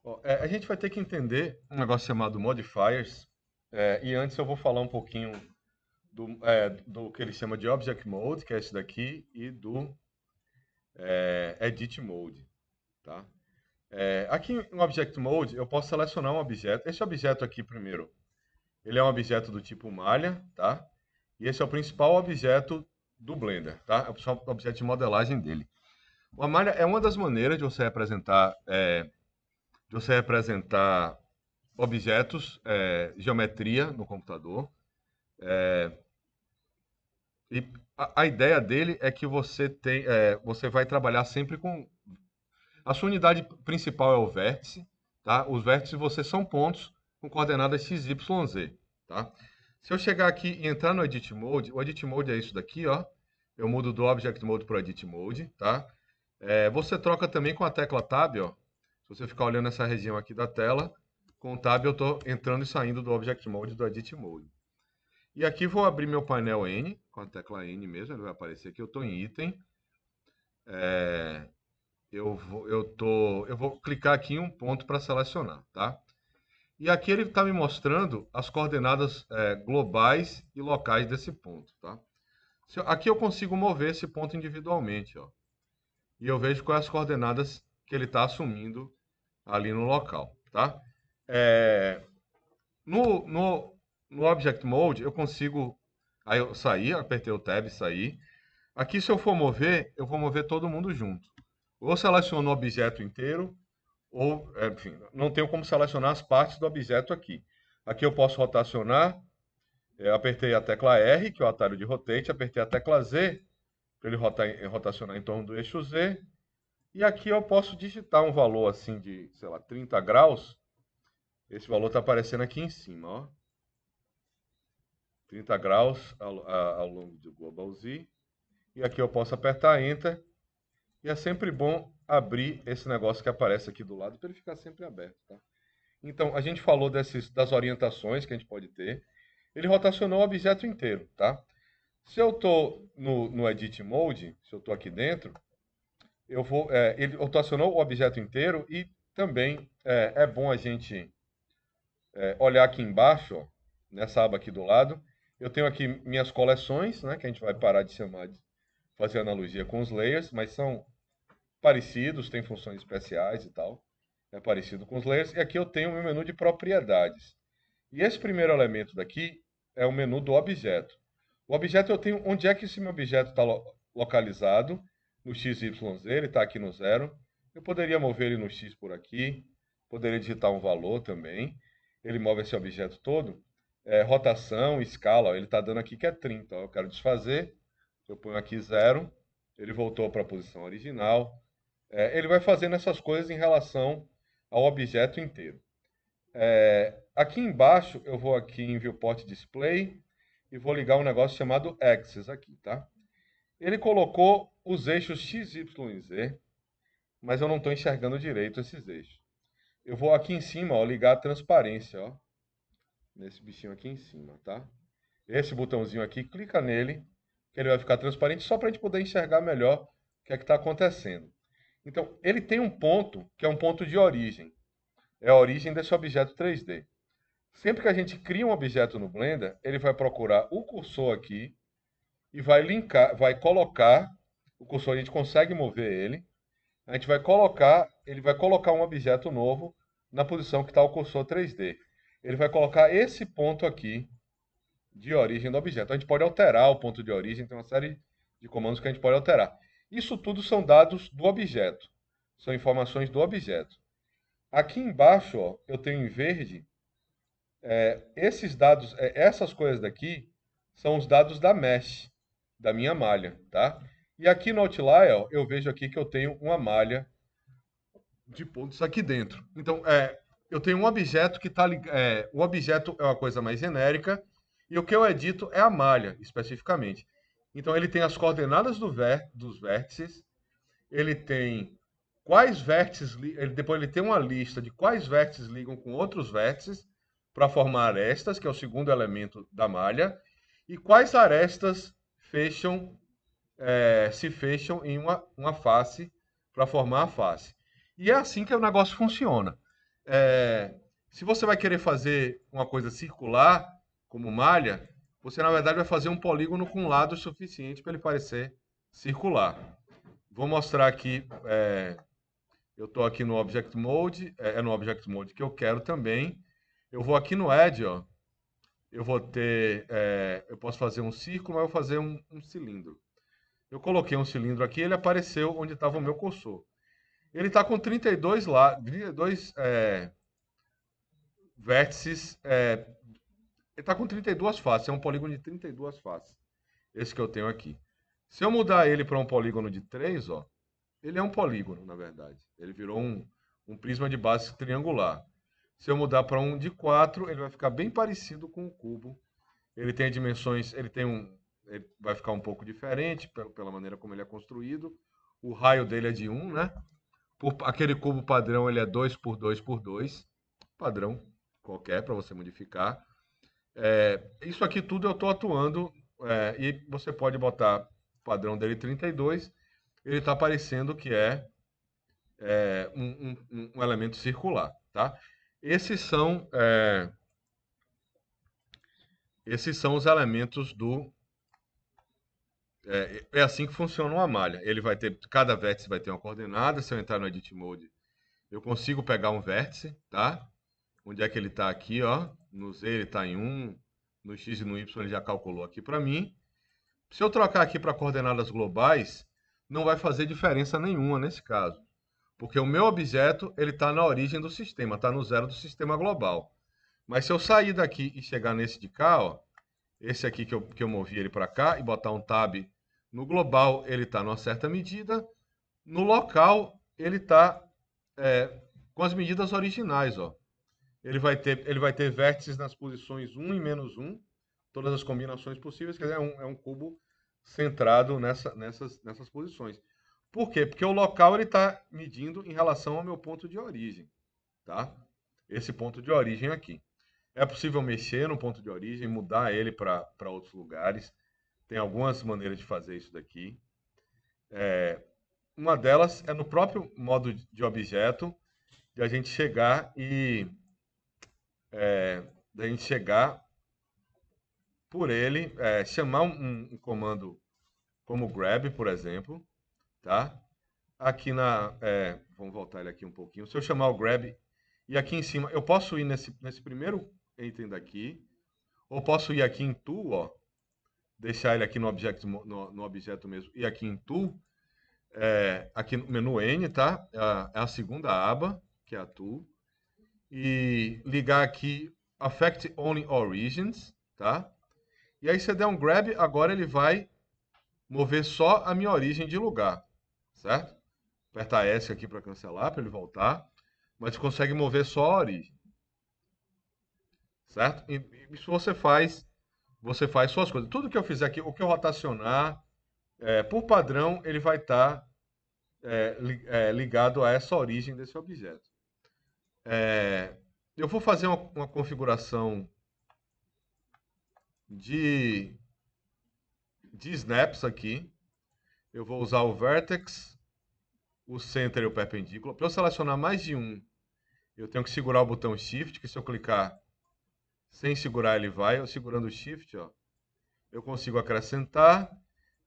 Ó, a gente vai ter que entender um negócio chamado modifiers, e antes eu vou falar um pouquinho do que ele chama de Object Mode, que é esse daqui, e do Edit Mode, tá? Aqui no Object Mode eu posso selecionar um objeto. Esse objeto aqui primeiro, ele é um objeto do tipo malha, tá? E esse é o principal objeto do Blender, tá? É o principal objeto de modelagem dele. A malha é uma das maneiras de você representar objetos, geometria no computador. E a ideia dele é que você vai trabalhar sempre com. A sua unidade principal é o vértice, tá? Os vértices você são pontos com coordenadas x, y, z, tá? Se eu chegar aqui e entrar no Edit Mode, o Edit Mode é isso daqui, ó. Eu mudo do Object Mode para o Edit Mode, tá? Você troca também com a tecla Tab, ó. Se você ficar olhando essa região aqui da tela, com o Tab eu estou entrando e saindo do Object Mode e do Edit Mode. E aqui vou abrir meu painel N, com a tecla N mesmo, ele vai aparecer aqui. Eu estou em item. Eu vou clicar aqui em um ponto para selecionar, tá? E aqui ele está me mostrando as coordenadas globais e locais desse ponto, tá? Aqui eu consigo mover esse ponto individualmente, ó. E eu vejo quais as coordenadas que ele está assumindo ali no local, tá? É, no, no, no Object Mode, eu consigo. Aí eu saí, apertei o Tab e saí. Aqui, se eu for mover, eu vou mover todo mundo junto. Ou seleciono o objeto inteiro, ou, enfim, não tenho como selecionar as partes do objeto aqui. Aqui eu posso rotacionar, apertei a tecla R, que é o atalho de rotate, apertei a tecla Z, para ele rotacionar em torno do eixo Z, e aqui eu posso digitar um valor assim de, sei lá, 30 graus. Esse valor está aparecendo aqui em cima, ó. 30 graus ao longo do Global Z. E aqui eu posso apertar Enter. E é sempre bom abrir esse negócio que aparece aqui do lado para ele ficar sempre aberto, tá? Então, a gente falou das orientações que a gente pode ter. Ele rotacionou o objeto inteiro, tá? Se eu estou no Edit Mode, se eu estou aqui dentro, ele rotacionou o objeto inteiro e também é bom a gente olhar aqui embaixo, ó, nessa aba aqui do lado. Eu tenho aqui minhas coleções, né, que a gente vai parar de chamar de fazer analogia com os layers, mas são parecidos, têm funções especiais e tal. É parecido com os layers. E aqui eu tenho o meu menu de propriedades. E esse primeiro elemento daqui é o menu do objeto. O objeto eu tenho onde é que esse meu objeto está localizado, no XYZ, ele está aqui no zero. Eu poderia mover ele no X por aqui, poderia digitar um valor também. Ele move esse objeto todo. Rotação, escala, ó, ele está dando aqui que é 30. Ó, eu quero desfazer, eu ponho aqui zero, ele voltou para a posição original. Ele vai fazendo essas coisas em relação ao objeto inteiro. Aqui embaixo, eu vou aqui em Viewport Display e vou ligar um negócio chamado Axis aqui, tá? Ele colocou os eixos X, Y e Z, mas eu não estou enxergando direito esses eixos. Eu vou aqui em cima, ó, ligar a transparência, ó, nesse bichinho aqui em cima, tá? Esse botãozinho aqui, clica nele, que ele vai ficar transparente só para a gente poder enxergar melhor o que é que está acontecendo. Então, ele tem um ponto que é um ponto de origem. É a origem desse objeto 3D. Sempre que a gente cria um objeto no Blender, ele vai procurar o cursor aqui e vai linkar, vai colocar o cursor, a gente consegue mover ele. A gente vai colocar, ele vai colocar um objeto novo na posição que está o cursor 3D. Ele vai colocar esse ponto aqui de origem do objeto. A gente pode alterar o ponto de origem, tem uma série de comandos que a gente pode alterar. Isso tudo são dados do objeto, são informações do objeto. Aqui embaixo, ó, eu tenho em verde, esses dados, essas coisas daqui, são os dados da mesh, da minha malha, tá? E aqui no Outlier, ó, eu vejo aqui que eu tenho uma malha de pontos aqui dentro. Então, eu tenho um objeto que está. O objeto é uma coisa mais genérica, e o que eu edito é a malha, especificamente. Então, ele tem as coordenadas dos vértices, ele tem quais vértices, depois ele tem uma lista de quais vértices ligam com outros vértices para formar arestas, que é o segundo elemento da malha, e quais arestas se fecham em uma face para formar a face. E é assim que o negócio funciona. Se você vai querer fazer uma coisa circular, como malha, você na verdade vai fazer um polígono com lado suficiente para ele parecer circular. Vou mostrar aqui, eu estou aqui no Object Mode, é no Object Mode que eu quero também. Eu vou aqui no Edge, ó, eu vou ter, eu posso fazer um círculo, mas eu vou fazer um cilindro. Eu coloquei um cilindro aqui, ele apareceu onde estava o meu cursor. Ele está com 32 vértices, ele está com 32 faces, é um polígono de 32 faces, esse que eu tenho aqui. Se eu mudar ele para um polígono de 3, ó, ele é um polígono, na verdade. Ele virou um prisma de base triangular. Se eu mudar para um de 4, ele vai ficar bem parecido com o cubo. Ele tem dimensões, ele vai ficar um pouco diferente pela maneira como ele é construído. O raio dele é de 1, né? Aquele cubo padrão, ele é 2 por 2 por 2. Padrão qualquer para você modificar. Isso aqui tudo eu estou atuando, e você pode botar o padrão dele 32. Ele está parecendo que um elemento circular, tá? Esses são os elementos do... É assim que funciona uma malha. Ele vai ter, cada vértice vai ter uma coordenada. Se eu entrar no Edit Mode, eu consigo pegar um vértice, tá? Onde é que ele está aqui, ó? No Z ele está em 1, no X e no Y ele já calculou aqui para mim. Se eu trocar aqui para coordenadas globais, não vai fazer diferença nenhuma nesse caso. Porque o meu objeto ele está na origem do sistema, está no zero do sistema global. Mas se eu sair daqui e chegar nesse de cá, ó, esse aqui que eu movi ele para cá e botar um tab no global, ele está numa certa medida. No local, ele está com as medidas originais, ó. Ele vai ter vértices nas posições 1 e menos 1, todas as combinações possíveis, quer dizer, é um cubo centrado nessas posições. Por quê? Porque o local ele está medindo em relação ao meu ponto de origem, tá? Esse ponto de origem aqui. É possível mexer no ponto de origem, mudar ele para outros lugares. Tem algumas maneiras de fazer isso daqui. Uma delas é no próprio modo de objeto, de a gente chegar por ele, chamar um comando como grab, por exemplo, tá? Aqui vamos voltar ele aqui um pouquinho. Se eu chamar o grab e aqui em cima, eu posso ir nesse primeiro item daqui, ou posso ir aqui em tool, ó, deixar ele aqui no objeto mesmo, e aqui em tool, aqui no menu N, tá? É a segunda aba, que é a tool, e ligar aqui Affect Only Origins, tá? E aí você der um grab, agora ele vai mover só a minha origem de lugar, certo? Apertar S aqui para cancelar, para ele voltar, mas consegue mover só a origem, certo? E isso você faz suas coisas. Tudo que eu fizer aqui, o que eu rotacionar, por padrão, ele vai estar ligado a essa origem desse objeto. Eu vou fazer uma configuração de snaps aqui. Eu vou usar o vertex, o center e o perpendicular. Para eu selecionar mais de um, eu tenho que segurar o botão Shift, que se eu clicar sem segurar ele vai. Eu segurando o Shift, ó, eu consigo acrescentar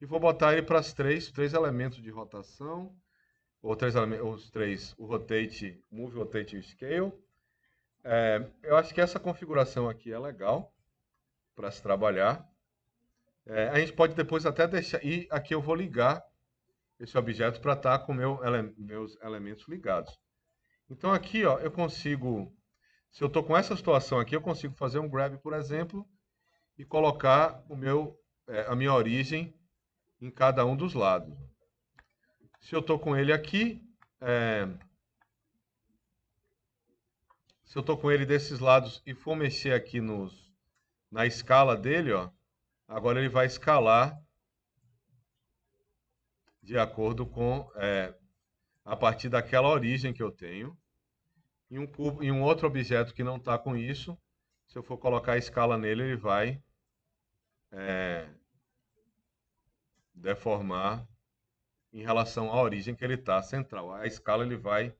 e vou botar ele para os três elementos de rotação, ou os três, o Rotate, Move, Rotate e Scale. Eu acho que essa configuração aqui é legal para se trabalhar. A gente pode depois até deixar, e aqui eu vou ligar esse objeto para estar com meus elementos ligados. Então aqui, ó, eu consigo, se eu estou com essa situação aqui, eu consigo fazer um grab, por exemplo, e colocar a minha origem em cada um dos lados. Se eu estou com ele aqui, se eu estou com ele desses lados e for mexer aqui na escala dele, ó, agora ele vai escalar de acordo com a partir daquela origem que eu tenho. Em um outro objeto que não está com isso, se eu for colocar a escala nele, ele vai deformar em relação à origem que ele está, central. A escala ele vai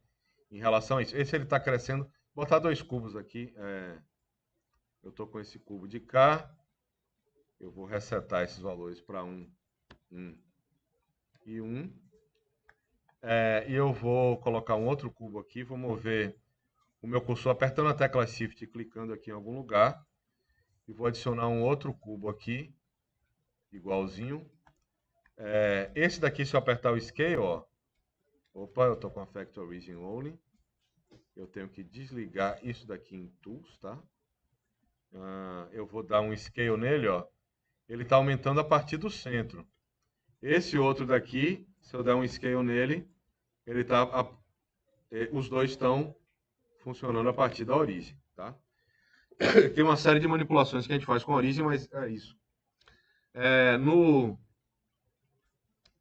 em relação a isso. Esse ele está crescendo. botar 2 cubos aqui. Eu estou com esse cubo de cá. Eu vou resetar esses valores para 1 e 1. E eu vou colocar um outro cubo aqui. Vou mover o meu cursor apertando a tecla Shift e clicando aqui em algum lugar. E vou adicionar um outro cubo aqui, igualzinho. Esse daqui, se eu apertar o Scale, ó. Opa, eu estou com a Factor Origin Only. Eu tenho que desligar isso daqui em Tools, tá? Eu vou dar um Scale nele, ó. Ele está aumentando a partir do centro. Esse outro daqui, se eu der um Scale nele, ele os dois estão funcionando a partir da origem, tá? Tem uma série de manipulações que a gente faz com a origem, mas é isso. No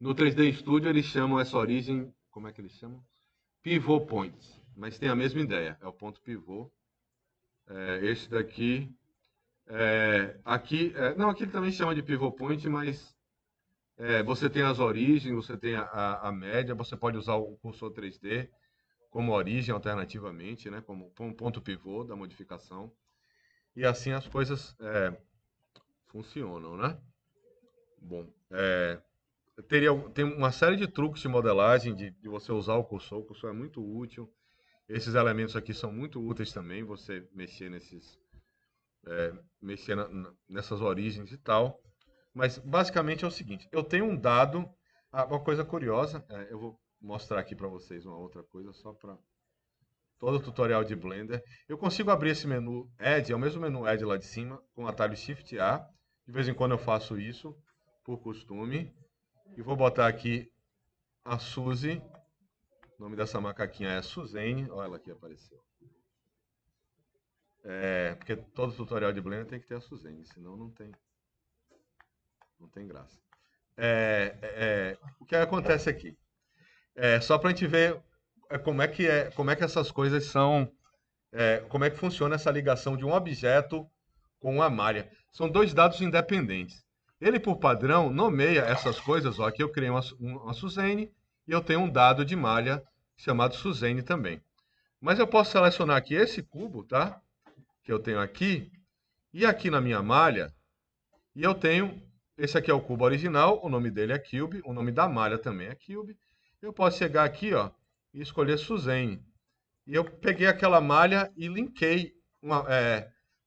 3D Studio eles chamam essa origem, como é que eles chamam? Pivot Point, mas tem a mesma ideia, é o ponto pivô. Esse daqui, aqui ele também chama de Pivot Point, mas você tem as origens, você tem a média, você pode usar o cursor 3D como origem alternativamente, né, como um ponto pivô da modificação. E assim as coisas funcionam, né? Bom, tem uma série de truques de modelagem, de você usar o cursor é muito útil. Esses elementos aqui são muito úteis também, você mexer nessas origens e tal. Mas basicamente é o seguinte, eu tenho um dado, uma coisa curiosa, eu vou mostrar aqui para vocês uma outra coisa, só para todo tutorial de Blender. Eu consigo abrir esse menu Add, é o mesmo menu Add lá de cima, com o atalho Shift A. De vez em quando eu faço isso, por costume. E vou botar aqui a Suzy. O nome dessa macaquinha é Suzane. Olha ela aqui apareceu. Porque todo tutorial de Blender tem que ter a Suzane, senão não tem graça. O que acontece aqui? Só para a gente ver como é que essas coisas são, como é que funciona essa ligação de um objeto com uma malha. São 2 dados independentes. Ele, por padrão, nomeia essas coisas. Ó, aqui eu criei uma Suzane e eu tenho um dado de malha chamado Suzane também. Mas eu posso selecionar aqui esse cubo, tá? Que eu tenho aqui, e aqui na minha malha, e eu tenho, esse aqui é o cubo original, o nome dele é Cube, o nome da malha também é Cube. Eu posso chegar aqui, ó, e escolher Suzane. E eu peguei aquela malha e linkei,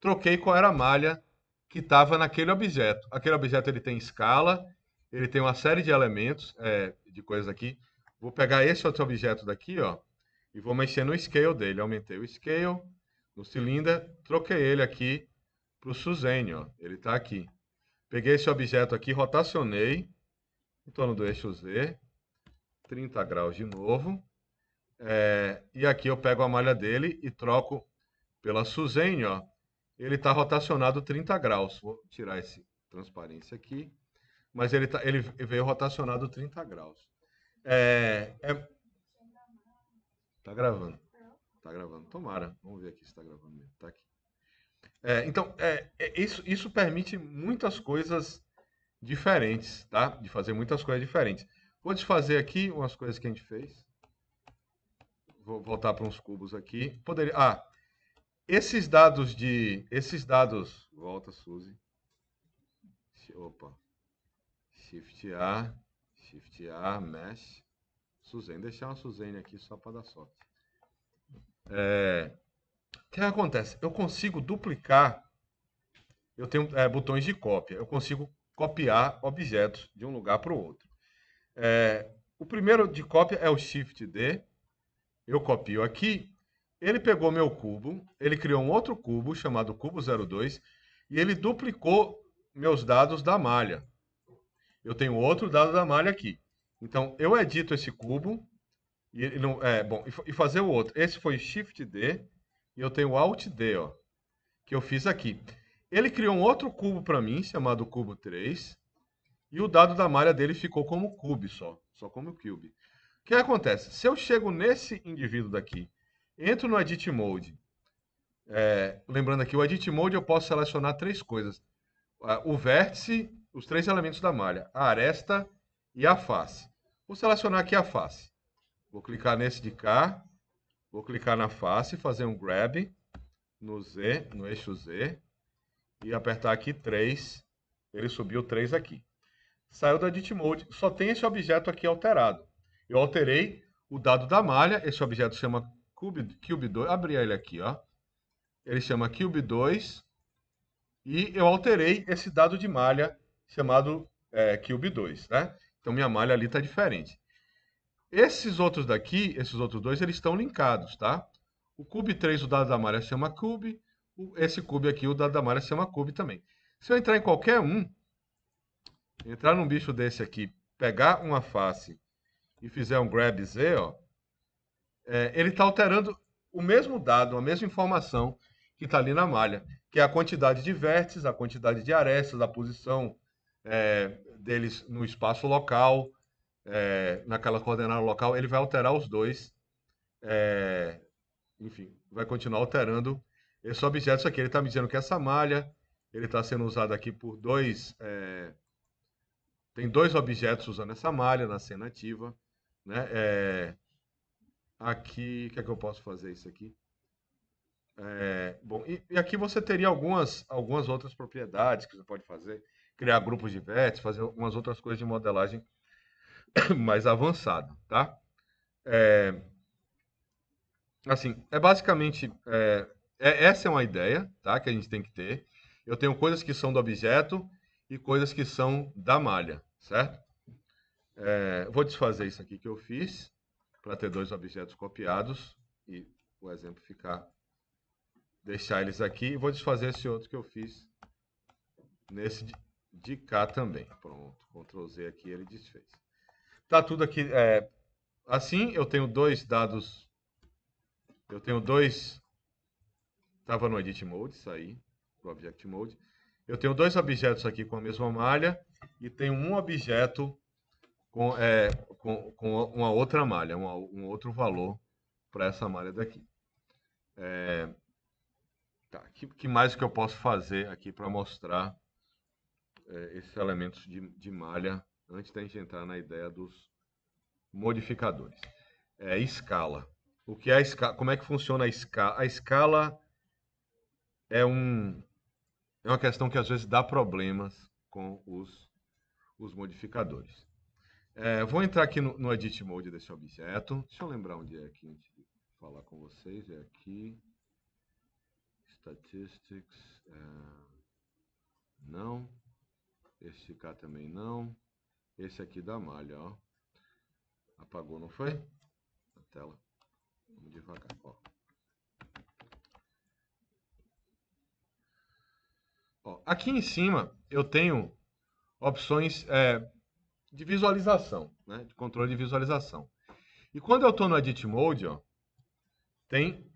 troquei qual era a malha que estava naquele objeto. Aquele objeto ele tem escala, ele tem uma série de elementos, de coisas aqui. Vou pegar esse outro objeto daqui, ó, e vou mexer no scale dele. Aumentei o scale no cilindro, troquei ele aqui para o Suzane, ó. Ele está aqui. Peguei esse objeto aqui, rotacionei em torno do eixo Z, 30 graus de novo. E aqui eu pego a malha dele e troco pela Suzane, ó. Ele está rotacionado 30 graus. Vou tirar esse transparência aqui. Mas ele veio rotacionado 30 graus. Tá gravando. Tá gravando. Tomara. Vamos ver aqui se está gravando mesmo. Tá aqui. Então, isso permite muitas coisas diferentes, tá? De fazer muitas coisas diferentes. Vou desfazer aqui umas coisas que a gente fez. Vou voltar para uns cubos aqui. Esses dados, volta, Suzy. Opa. Shift A, Mesh. Suzane, deixar uma Suzane aqui só para dar sorte. O que acontece? Eu consigo duplicar, eu tenho botões de cópia, eu consigo copiar objetos de um lugar para o outro. O primeiro de cópia é o Shift D, eu copio aqui, ele pegou meu cubo, ele criou um outro cubo chamado cubo 02 e ele duplicou meus dados da malha. Eu tenho outro dado da malha aqui. Então, eu edito esse cubo e fazer o outro. Esse foi Shift D e eu tenho Alt D, ó, que eu fiz aqui. Ele criou um outro cubo para mim, chamado cubo 3, e o dado da malha dele ficou como cube só como cube. O que acontece? Se eu chego nesse indivíduo daqui, entro no Edit Mode, lembrando aqui, o Edit Mode eu posso selecionar 3 coisas. O vértice, os 3 elementos da malha, a aresta e a face. Vou selecionar aqui a face. Vou clicar nesse de cá, Vou clicar na face, fazer um grab no Z, no eixo Z, e apertar aqui 3. Ele subiu 3 aqui. Saiu do Edit Mode, só tem esse objeto aqui alterado. Eu alterei o dado da malha, esse objeto chama Cube2, abri ele aqui, ó. Ele chama Cube2, e eu alterei esse dado de malha chamado Cube2, né? Então minha malha ali está diferente. Esses outros daqui, esses outros dois, eles estão linkados, tá? O Cube 3, o dado da malha chama Cube, esse Cube aqui, o dado da malha chama Cube também. Se eu entrar em qualquer um, entrar num bicho desse aqui, pegar uma face e fizer um grab Z, ó, ele está alterando o mesmo dado, a mesma informação que está ali na malha, que é a quantidade de vértices, a quantidade de arestas, a posição deles no espaço local, naquela coordenada local, ele vai alterar os dois. Enfim, vai continuar alterando esse objeto. Isso aqui, ele está me dizendo que essa malha, ele está sendo usado aqui por dois... tem dois objetos usando essa malha na cena ativa, né? Aqui, o que é que eu posso fazer isso aqui? Bom, e aqui você teria algumas outras propriedades que você pode fazer, criar grupos de vértices, fazer algumas outras coisas de modelagem mais avançada, tá? Assim, basicamente, essa é uma ideia, tá? Que a gente tem que ter. Eu tenho coisas que são do objeto e coisas que são da malha, certo? Vou desfazer isso aqui que eu fiz, para ter dois objetos copiados e o exemplo ficar... Deixar eles aqui e vou desfazer esse outro que eu fiz nesse de cá também. Pronto, Ctrl Z aqui, ele desfez. Tá tudo aqui. Assim, eu tenho dois dados. Eu tenho dois. Estava no Edit Mode, saí do Object Mode. Eu tenho dois objetos aqui com a mesma malha e tenho um objeto com uma outra malha, um outro valor para essa malha daqui. Tá, que mais que eu posso fazer aqui para mostrar esses elementos de malha antes da gente entrar na ideia dos modificadores? Escala. O que é a escala? Como é que funciona a escala? A escala é uma questão que às vezes dá problemas com os modificadores. Vou entrar aqui no Edit Mode desse objeto. Deixa eu lembrar onde é aqui antes de falar com vocês. É aqui. Statistics, não. Esse cá também não. Esse aqui da malha, ó. Apagou, não foi? A tela. Vamos devagar, ó. Aqui em cima eu tenho opções de visualização, né? De controle de visualização. E quando eu estou no Edit Mode, ó, tem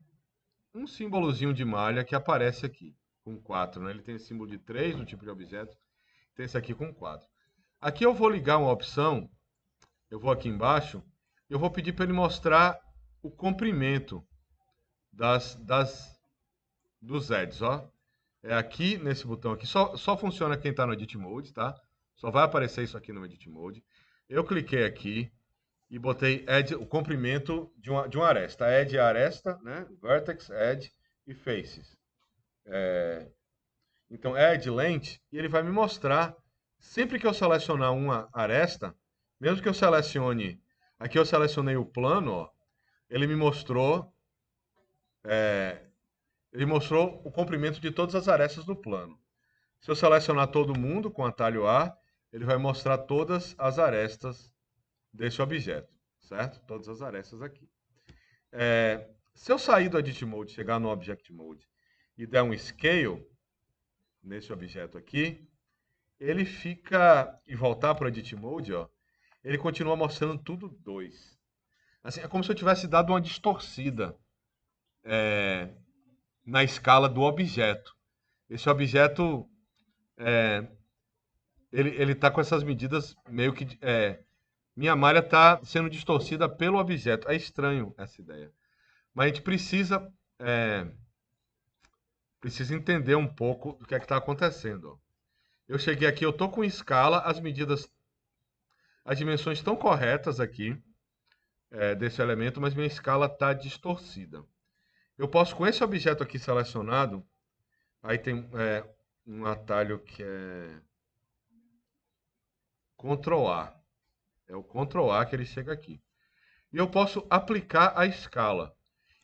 um símbolozinho de malha que aparece aqui, com 4, né? Ele tem esse símbolo de 3 no tipo de objeto, tem esse aqui com 4. Aqui eu vou ligar uma opção, eu vou aqui embaixo, eu vou pedir para ele mostrar o comprimento dos edges, ó. Aqui nesse botão aqui, só funciona quem está no Edit Mode, tá? Só vai aparecer isso aqui no Edit Mode. Eu cliquei aqui e botei edge, o comprimento de uma aresta. Edge é aresta, né? Vertex, edge e faces. Então, edge, length, e ele vai me mostrar, sempre que eu selecionar uma aresta, mesmo que eu selecione, aqui eu selecionei o plano, ó, ele me mostrou, o comprimento de todas as arestas do plano. Se eu selecionar todo mundo com atalho A, ele vai mostrar todas as arestas desse objeto, certo? Todas as arestas aqui. Se eu sair do Edit Mode, chegar no Object Mode e der um Scale nesse objeto aqui, ele fica, e voltar para o Edit Mode, ó, ele continua mostrando tudo 2. Assim, é como se eu tivesse dado uma distorcida na escala do objeto. Esse objeto, ele está com essas medidas meio que... minha malha está sendo distorcida pelo objeto. É estranho essa ideia. Mas a gente precisa entender um pouco do que é que está acontecendo. Ó. Eu cheguei aqui, eu estou com escala, as medidas, as dimensões estão corretas aqui. desse elemento, mas minha escala está distorcida. Eu posso, com esse objeto aqui selecionado, aí tem um atalho que é Ctrl A. É o Ctrl A que ele chega aqui. E eu posso aplicar a escala.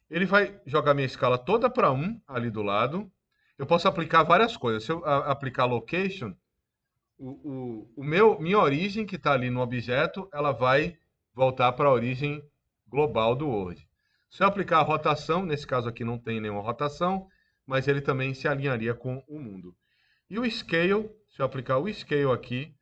Ele vai jogar minha escala toda para 1 ali do lado. Eu posso aplicar várias coisas. Se eu aplicar location, minha origem que está ali no objeto, ela vai voltar para a origem global do Word. Se eu aplicar a rotação, nesse caso aqui não tem nenhuma rotação, mas ele também se alinharia com o mundo. E o scale, se eu aplicar o scale aqui,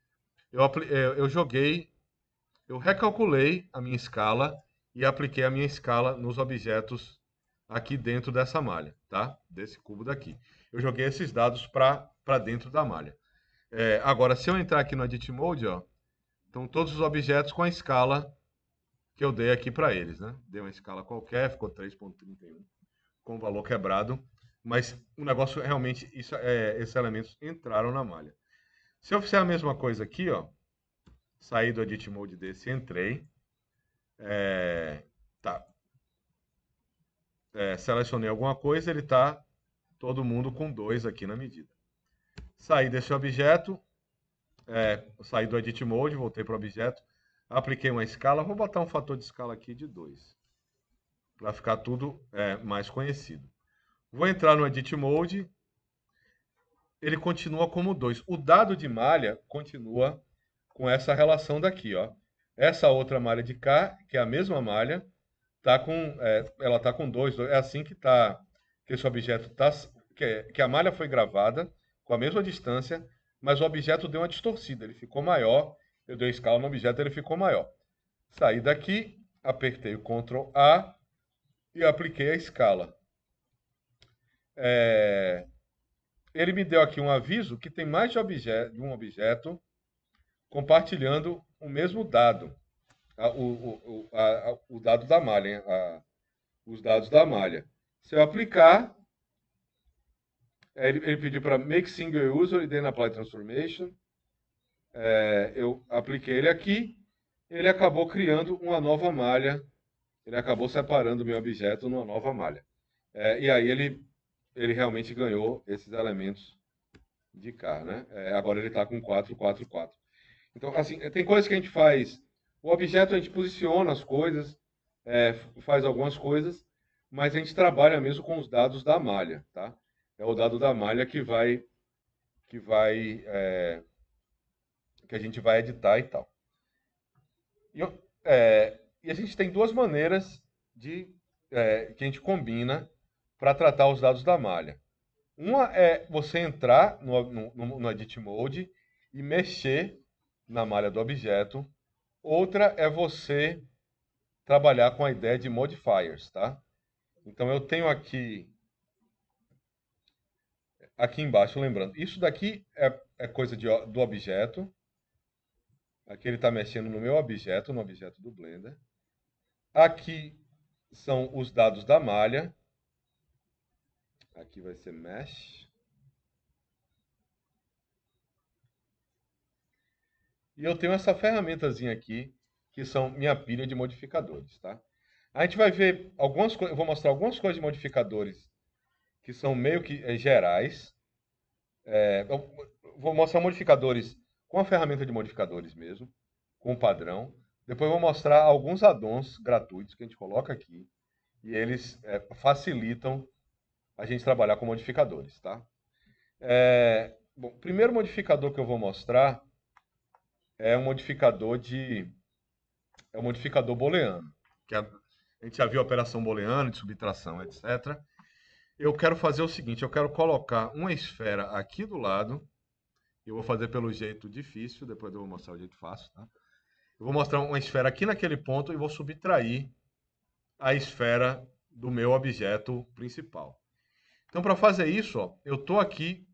eu recalculei a minha escala e apliquei a minha escala nos objetos aqui dentro dessa malha, tá? Desse cubo daqui. Eu joguei esses dados para dentro da malha. Agora, se eu entrar aqui no Edit Mode, ó, estão todos os objetos com a escala que eu dei aqui para eles, né? Dei uma escala qualquer, ficou 3.31, com o valor quebrado, mas o negócio realmente, esses elementos entraram na malha. Se eu fizer a mesma coisa aqui, ó, sair do Edit Mode desse, entrei, tá. Selecionei alguma coisa, ele está todo mundo com 2 aqui na medida. Saí desse objeto, saí do Edit Mode, voltei para o objeto, apliquei uma escala, vou botar um fator de escala aqui de 2, para ficar tudo mais conhecido. Vou entrar no Edit Mode, ele continua como 2. O dado de malha continua com essa relação daqui, ó. Essa outra malha de cá, que é a mesma malha, ela está com 2. É assim que esse objeto está, que a malha foi gravada com a mesma distância, mas o objeto deu uma distorcida, ele ficou maior. Eu dei escala no objeto, ele ficou maior. Saí daqui, apertei o Ctrl A e apliquei a escala. Ele me deu aqui um aviso que tem mais de um objeto compartilhando o mesmo dado, o dado da malha, os dados da malha. Se eu aplicar, ele pediu para make single user e then apply transformation. Eu apliquei ele aqui, ele acabou criando uma nova malha, ele acabou separando o meu objeto numa nova malha. E aí ele realmente ganhou esses elementos de cá, né? Agora ele está com 4, 4, 4. Então, assim, tem coisas que a gente faz. O objeto a gente posiciona as coisas, faz algumas coisas, mas a gente trabalha mesmo com os dados da malha, tá? É o dado da malha que a gente vai editar e tal. E a gente tem duas maneiras que a gente combina para tratar os dados da malha. Uma é você entrar no Edit Mode e mexer na malha do objeto. Outra é você trabalhar com a ideia de modifiers, tá? Então eu tenho aqui embaixo, lembrando, isso daqui é coisa do objeto. Aqui ele está mexendo no meu objeto, no objeto do Blender. Aqui são os dados da malha. Aqui vai ser Mesh. E eu tenho essa ferramentazinha aqui, que são minha pilha de modificadores, tá? A gente vai ver algumas coisas, eu vou mostrar algumas coisas de modificadores que são meio que gerais. Eu vou mostrar modificadores com a ferramenta de modificadores mesmo, com o padrão. Depois eu vou mostrar alguns addons gratuitos que a gente coloca aqui. E eles facilitam a gente trabalhar com modificadores, tá? Bom, o primeiro modificador que eu vou mostrar é um modificador booleano, que a gente já viu a operação booleana de subtração, etc. Eu quero fazer o seguinte, eu quero colocar uma esfera aqui do lado. Eu vou fazer pelo jeito difícil, depois eu vou mostrar o jeito fácil, tá? Eu vou mostrar uma esfera aqui naquele ponto e vou subtrair a esfera do meu objeto principal. Então, para fazer isso, ó, eu estou aqui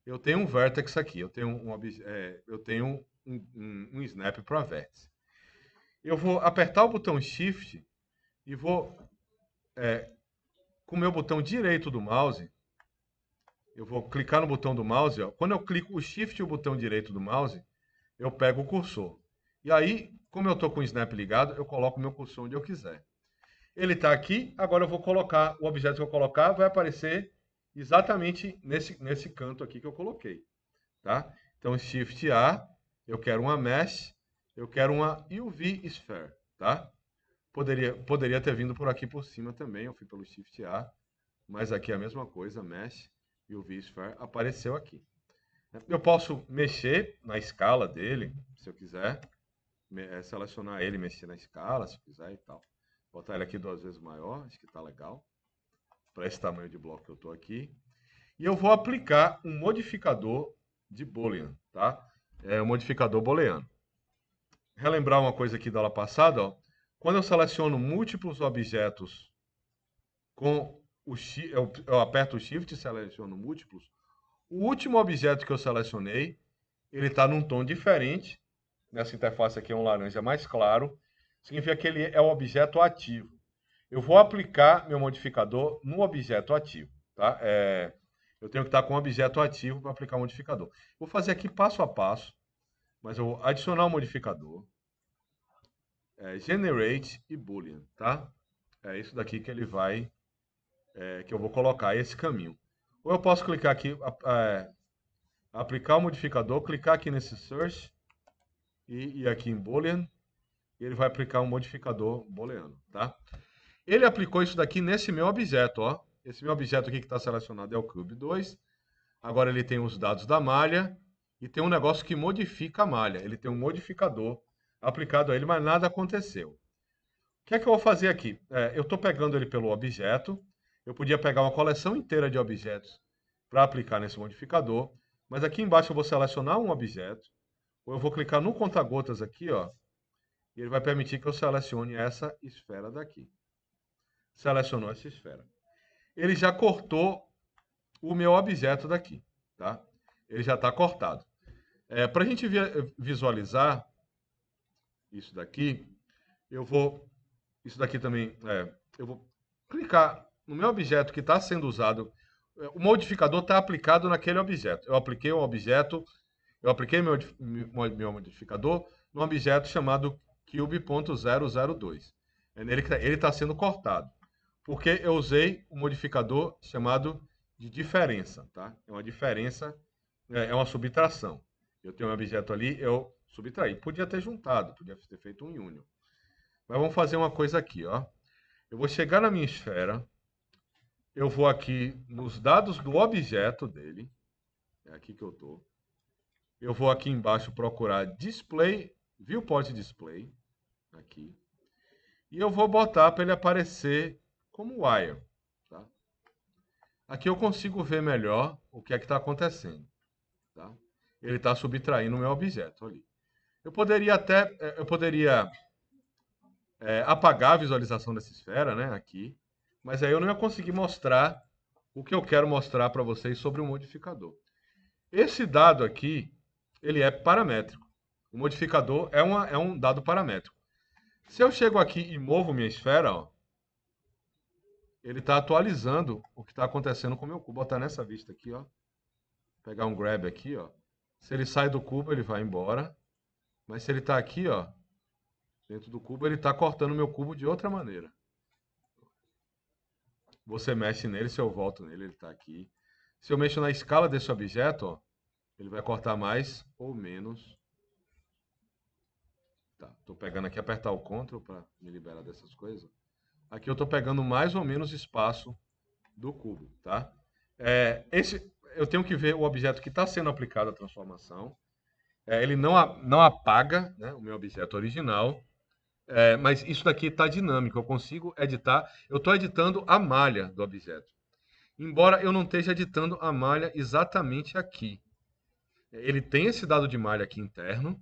eu tenho um vertex aqui, eu tenho um snap para vértice. Eu vou apertar o botão Shift e vou, com o meu botão direito do mouse, eu vou clicar no botão do mouse. Ó. Quando eu clico o Shift e o botão direito do mouse, eu pego o cursor. E aí, como eu estou com o Snap ligado, eu coloco o meu cursor onde eu quiser. Ele está aqui, agora eu vou colocar, o objeto que eu colocar vai aparecer exatamente nesse canto aqui que eu coloquei. Tá? Então, Shift A, eu quero uma Mesh, eu quero uma UV Sphere. Tá? Poderia ter vindo por aqui por cima também, eu fui pelo Shift A, mas aqui é a mesma coisa, Mesh, UV Sphere, apareceu aqui. Eu posso mexer na escala dele, se eu quiser, selecionar ele, mexer na escala, se quiser e tal. Botar ele aqui 2 vezes maior, acho que tá legal, para esse tamanho de bloco que eu estou aqui. E eu vou aplicar um modificador de Boolean, tá? É o modificador booleano. Relembrar uma coisa aqui da aula passada, ó. Quando eu seleciono múltiplos objetos com eu aperto o Shift e seleciono múltiplos, o último objeto que eu selecionei, ele está num tom diferente. Nessa interface aqui é um laranja mais claro. Significa que ele é o objeto ativo. Eu vou aplicar meu modificador no objeto ativo. Tá? Eu tenho que estar com o objeto ativo para aplicar o modificador. Vou fazer aqui passo a passo, mas eu vou adicionar o modificador, generate e boolean, tá? É isso daqui que ele vai, que eu vou colocar esse caminho. Ou eu posso clicar aqui, aplicar o modificador, clicar aqui nesse search e aqui em boolean, e ele vai aplicar um modificador booleano, tá? Ele aplicou isso daqui nesse meu objeto, ó. Esse meu objeto aqui que está selecionado é o Cube2. Agora ele tem os dados da malha e tem um negócio que modifica a malha. Ele tem um modificador aplicado a ele, mas nada aconteceu. O que é que eu vou fazer aqui? Eu estou pegando ele pelo objeto. Eu podia pegar uma coleção inteira de objetos para aplicar nesse modificador, mas aqui embaixo eu vou selecionar um objeto, ou eu vou clicar no conta-gotas aqui, ó, e ele vai permitir que eu selecione essa esfera daqui. Selecionou essa esfera. Ele já cortou o meu objeto daqui, tá? Ele já está cortado. Para a gente visualizar isso daqui, isso daqui também, eu vou clicar no meu objeto que está sendo usado. O modificador está aplicado naquele objeto. Eu apliquei um objeto, eu apliquei meu modificador num objeto chamado cube.002. É nele que ele está sendo cortado. Porque eu usei um modificador chamado de diferença, tá? É uma diferença, é uma subtração. Eu tenho um objeto ali, eu subtraí. Podia ter juntado, podia ter feito um union. Mas vamos fazer uma coisa aqui, ó. Eu vou chegar na minha esfera, eu vou aqui nos dados do objeto dele, é aqui que eu estou. Eu vou aqui embaixo procurar Display, Viewport Display, aqui. E eu vou botar para ele aparecer como wire. Tá? Aqui eu consigo ver melhor o que é que está acontecendo. Tá? Ele está subtraindo o meu objeto ali. Eu poderia apagar a visualização dessa esfera, né, aqui, mas aí eu não ia conseguir mostrar o que eu quero mostrar para vocês sobre o modificador. Esse dado aqui, ele é paramétrico. O modificador é um dado paramétrico. Se eu chego aqui e movo minha esfera, ó, ele está atualizando o que está acontecendo com o meu cubo. Vou botar nessa vista aqui, ó. Pegar um grab aqui, ó. Se ele sai do cubo, ele vai embora. Mas se ele está aqui, ó, dentro do cubo, ele está cortando o meu cubo de outra maneira. Você mexe nele, se eu volto nele, ele está aqui. Se eu mexo na escala desse objeto, ó, ele vai cortar mais ou menos. Tá, estou pegando aqui, apertar o Ctrl para me liberar dessas coisas. Aqui eu estou pegando mais ou menos espaço do cubo, tá? Eu tenho que ver o objeto que está sendo aplicado a transformação. Ele não apaga, né, o meu objeto original, mas isso daqui está dinâmico. Eu consigo editar. Eu estou editando a malha do objeto. Embora eu não esteja editando a malha exatamente aqui. Ele tem esse dado de malha aqui interno,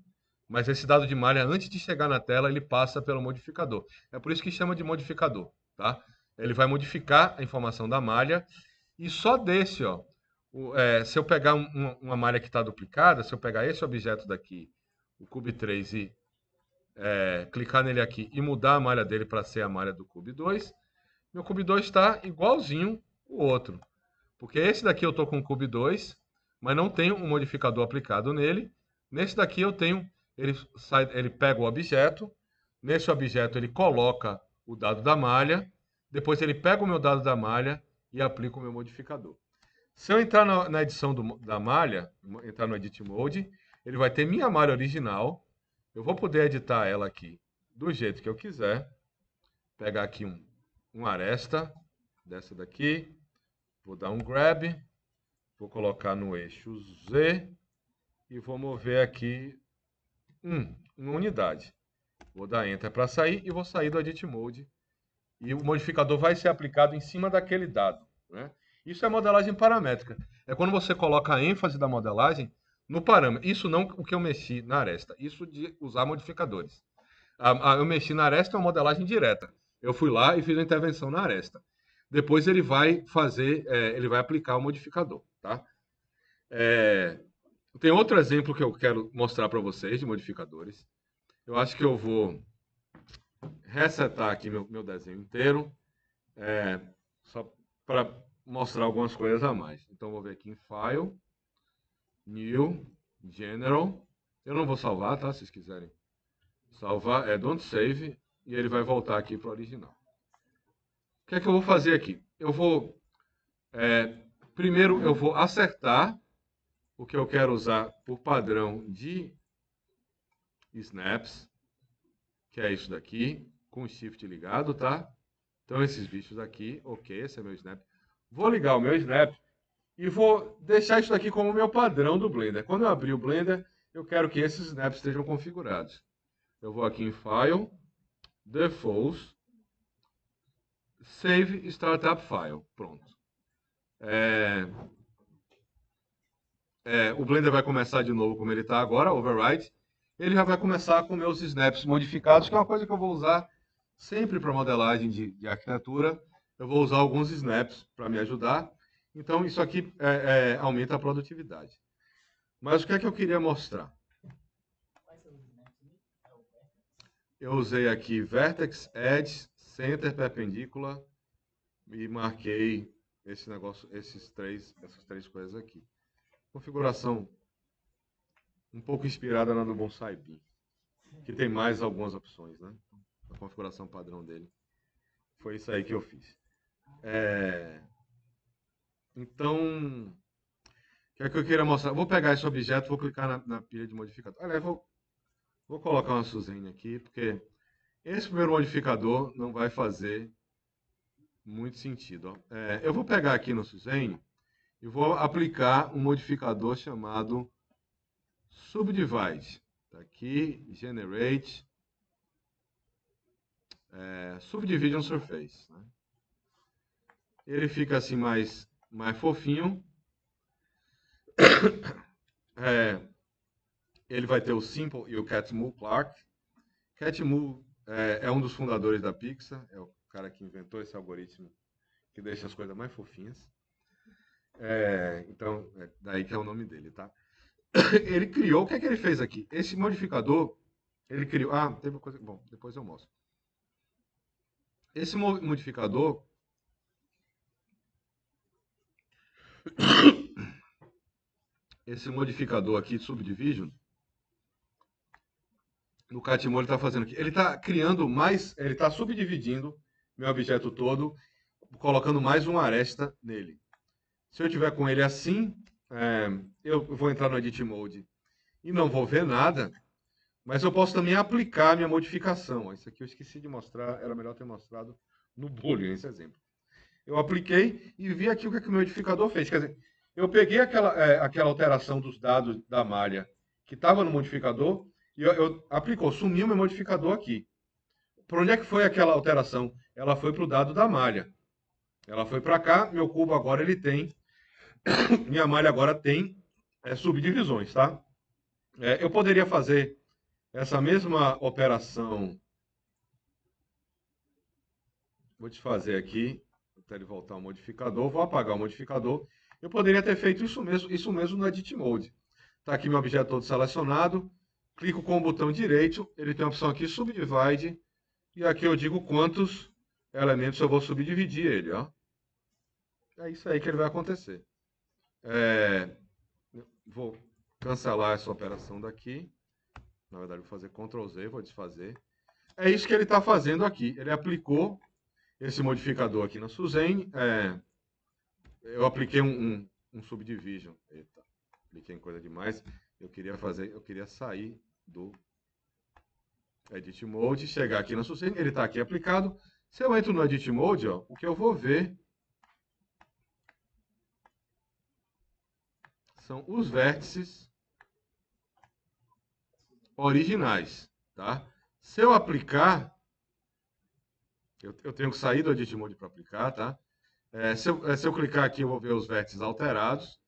mas esse dado de malha, antes de chegar na tela, ele passa pelo modificador. É por isso que chama de modificador, tá? Ele vai modificar a informação da malha e só desse, ó, se eu pegar uma malha que está duplicada, se eu pegar esse objeto daqui, o cube3, e clicar nele aqui e mudar a malha dele para ser a malha do cube2, meu cube2 está igualzinho o outro. Porque esse daqui eu estou com o cube2, mas não tenho um modificador aplicado nele. Nesse daqui eu tenho ele pega o objeto, nesse objeto ele coloca o dado da malha, depois ele pega o meu dado da malha e aplica o meu modificador. Se eu entrar na edição da malha, entrar no Edit Mode, ele vai ter minha malha original, eu vou poder editar ela aqui do jeito que eu quiser, pegar aqui uma aresta dessa daqui, vou dar um grab, vou colocar no eixo Z e vou mover aqui uma unidade. Vou dar Enter para sair e vou sair do Edit Mode. E o modificador vai ser aplicado em cima daquele dado, né? Isso é modelagem paramétrica. É quando você coloca a ênfase da modelagem no parâmetro. Isso não o que eu mexi na aresta. Isso de usar modificadores. Eu mexi na aresta é uma modelagem direta. Eu fui lá e fiz a intervenção na aresta. Depois ele vai fazer, ele vai aplicar o modificador, tá? Tem outro exemplo que eu quero mostrar para vocês de modificadores. Eu acho que eu vou resetar aqui meu desenho inteiro, só para mostrar algumas coisas a mais. Então, vou ver aqui em File, New, General. Eu não vou salvar, tá? Se vocês quiserem salvar, Don't Save, e ele vai voltar aqui para o original. O que é que eu vou fazer aqui? Eu vou, primeiro eu vou acertar o que eu quero usar por padrão de snaps, que é isso daqui, com o Shift ligado, tá? Então, esses bichos aqui, ok, esse é meu snap. Vou ligar o meu snap e vou deixar isso aqui como meu padrão do Blender. Quando eu abrir o Blender, eu quero que esses snaps estejam configurados. Eu vou aqui em File, Defaults, Save Startup File. Pronto. O Blender vai começar de novo como ele está agora, Override. Ele já vai começar com meus snaps modificados, que é uma coisa que eu vou usar sempre para modelagem de arquitetura. Eu vou usar alguns snaps para me ajudar. Então, isso aqui aumenta a produtividade. Mas o que é que eu queria mostrar? Eu usei aqui Vertex, Edge, Center, Perpendicular e marquei esse negócio, essas três coisas aqui. Configuração um pouco inspirada na do Bonsai Beam, que tem mais algumas opções, né? A configuração padrão dele. Foi isso aí que eu fiz. Então, o que é que eu queria mostrar? Vou pegar esse objeto, vou clicar na pilha de modificador. Aliás, vou colocar uma Suzane aqui, porque esse primeiro modificador não vai fazer muito sentido. Ó. Eu vou pegar aqui no Suzane e vou aplicar um modificador chamado Subdivide. Está aqui, Generate, Subdivision Surface. Né? Ele fica assim mais fofinho. Ele vai ter o Simple e o Catmull Clark. Catmull é um dos fundadores da Pixar, é o cara que inventou esse algoritmo que deixa as coisas mais fofinhas. Então, daí que é o nome dele, tá? Ele criou, o que é que ele fez aqui? Esse modificador, ele criou... teve uma coisa... Bom, depois eu mostro. Esse modificador... Esse modificador aqui de Subdivision, no Catmull ele está fazendo aqui. Ele está criando mais... Ele está subdividindo meu objeto todo, colocando mais uma aresta nele. Se eu tiver com ele assim, eu vou entrar no Edit Mode e não vou ver nada, mas eu posso também aplicar a minha modificação. Isso aqui eu esqueci de mostrar, era melhor ter mostrado no Boolean esse exemplo. Eu apliquei e vi aqui o que o modificador fez. Quer dizer, eu peguei aquela alteração dos dados da malha que estava no modificador e eu aplicou, sumiu meu modificador aqui. Por onde é que foi aquela alteração? Ela foi para o dado da malha. Ela foi para cá, meu cubo agora ele tem, minha malha agora tem subdivisões, tá? Eu poderia fazer essa mesma operação, vou desfazer aqui, até ele voltar ao modificador, vou apagar o modificador. Eu poderia ter feito isso mesmo no Edit Mode. Está aqui meu objeto todo selecionado, clico com o botão direito, ele tem a opção aqui, Subdivide, e aqui eu digo quantos elementos eu vou subdividir ele, ó. É isso aí que ele vai acontecer. Vou cancelar essa operação daqui. Na verdade, vou fazer Ctrl Z, vou desfazer. É isso que ele está fazendo aqui. Ele aplicou esse modificador aqui na Suzane. Eu apliquei um subdivision. Eita, apliquei em coisa demais. Eu queria sair do Edit Mode, chegar aqui na Suzane. Ele está aqui aplicado. Se eu entro no Edit Mode, ó, o que eu vou ver são os vértices originais, tá? Se eu aplicar, eu tenho que sair do Edit Mode para aplicar, tá? Se eu clicar aqui, eu vou ver os vértices alterados.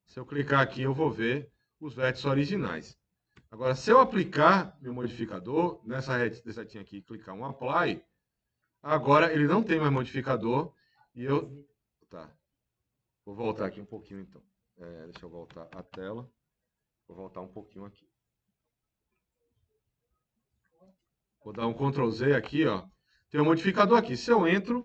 Se eu clicar aqui, eu vou ver os vértices originais. Agora, se eu aplicar meu modificador, nessa setinha aqui, clicar um Apply, agora ele não tem mais modificador e eu... Tá. Vou voltar aqui um pouquinho, então. Deixa eu voltar a tela. Vou voltar um pouquinho aqui. Vou dar um Ctrl Z aqui, ó. Tem um modificador aqui. Se eu entro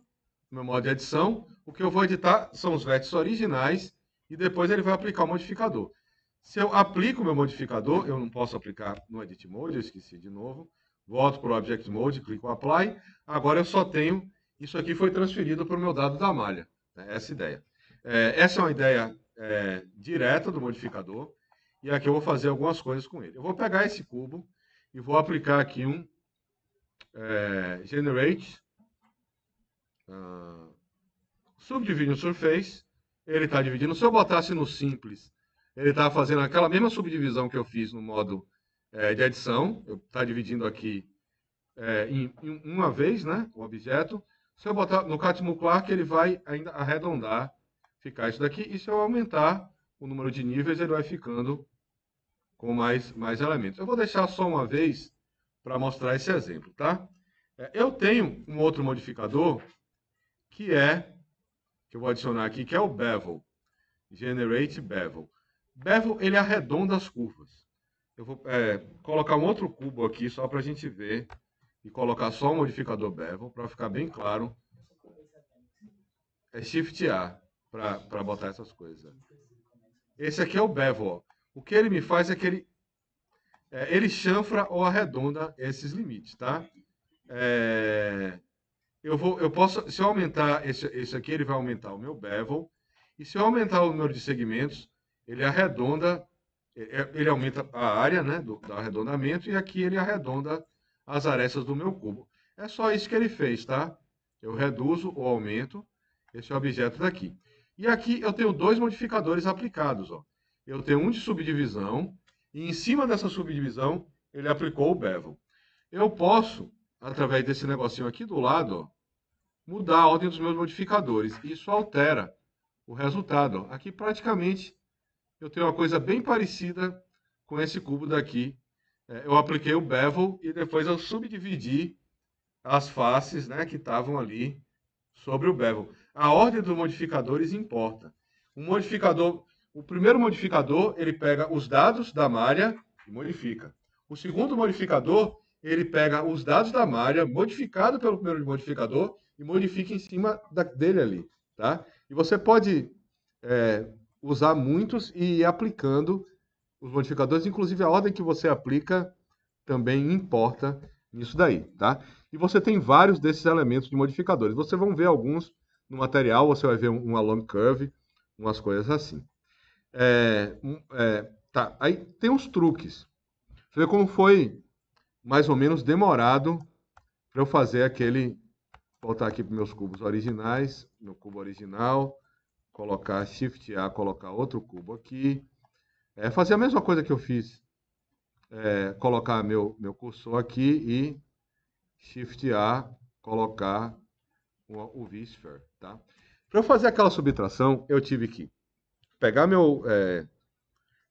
no meu modo de edição, o que eu vou editar são os vértices originais e depois ele vai aplicar o modificador. Se eu aplico o meu modificador, eu não posso aplicar no Edit Mode, eu esqueci de novo. Volto para o Object Mode, clico Apply. Agora eu só tenho... Isso aqui foi transferido para o meu dado da malha. Essa ideia. Essa é uma ideia direta do modificador. E aqui eu vou fazer algumas coisas com ele. Eu vou pegar esse cubo e vou aplicar aqui um Generate Subdivision Surface. Ele está dividindo. Se eu botasse no Simples, ele está fazendo aquela mesma subdivisão que eu fiz no modo de edição. Está dividindo aqui em uma vez, né, o objeto. Se eu botar no Catmull Clark, ele vai ainda arredondar, ficar isso daqui. E se eu aumentar o número de níveis, ele vai ficando com mais elementos. Eu vou deixar só uma vez para mostrar esse exemplo, tá? Eu tenho um outro modificador que eu vou adicionar aqui, que é o Bevel. Generate Bevel. Bevel, ele arredonda as curvas. Eu vou colocar um outro cubo aqui só para a gente ver e colocar só o modificador Bevel para ficar bem claro. É Shift A para botar essas coisas. Esse aqui é o Bevel. Ó. O que ele me faz é que ele chanfra ou arredonda esses limites, tá? Se eu aumentar esse aqui, ele vai aumentar o meu bevel. E se eu aumentar o número de segmentos, ele arredonda, ele aumenta a área, né, do arredondamento, e aqui ele arredonda as arestas do meu cubo. É só isso que ele fez, tá? Eu reduzo ou aumento esse objeto daqui. E aqui eu tenho dois modificadores aplicados, ó. Eu tenho um de subdivisão, e em cima dessa subdivisão, ele aplicou o bevel. Eu posso, através desse negocinho aqui do lado, ó, mudar a ordem dos meus modificadores. Isso altera o resultado. Ó. Aqui, praticamente, eu tenho uma coisa bem parecida com esse cubo daqui. Eu apliquei o bevel e depois eu subdividi as faces, né, que estavam ali sobre o bevel. A ordem dos modificadores importa. O primeiro modificador, ele pega os dados da malha e modifica. O segundo modificador, ele pega os dados da malha, modificado pelo primeiro modificador, e modifica em cima dele ali. Tá? E você pode usar muitos e ir aplicando os modificadores, inclusive a ordem que você aplica também importa nisso daí. Tá? E você tem vários desses elementos de modificadores. Vocês vão ver alguns no material, você vai ver uma long curve, umas coisas assim. Tá. Aí tem uns truques. Você vê como foi mais ou menos demorado para eu fazer aquele... Voltar aqui para meus cubos originais, meu cubo original, colocar Shift A, colocar outro cubo aqui. Fazer a mesma coisa que eu fiz. Colocar meu cursor aqui e Shift A, colocar o V-Sphere. Tá? Para eu fazer aquela subtração, eu tive que pegar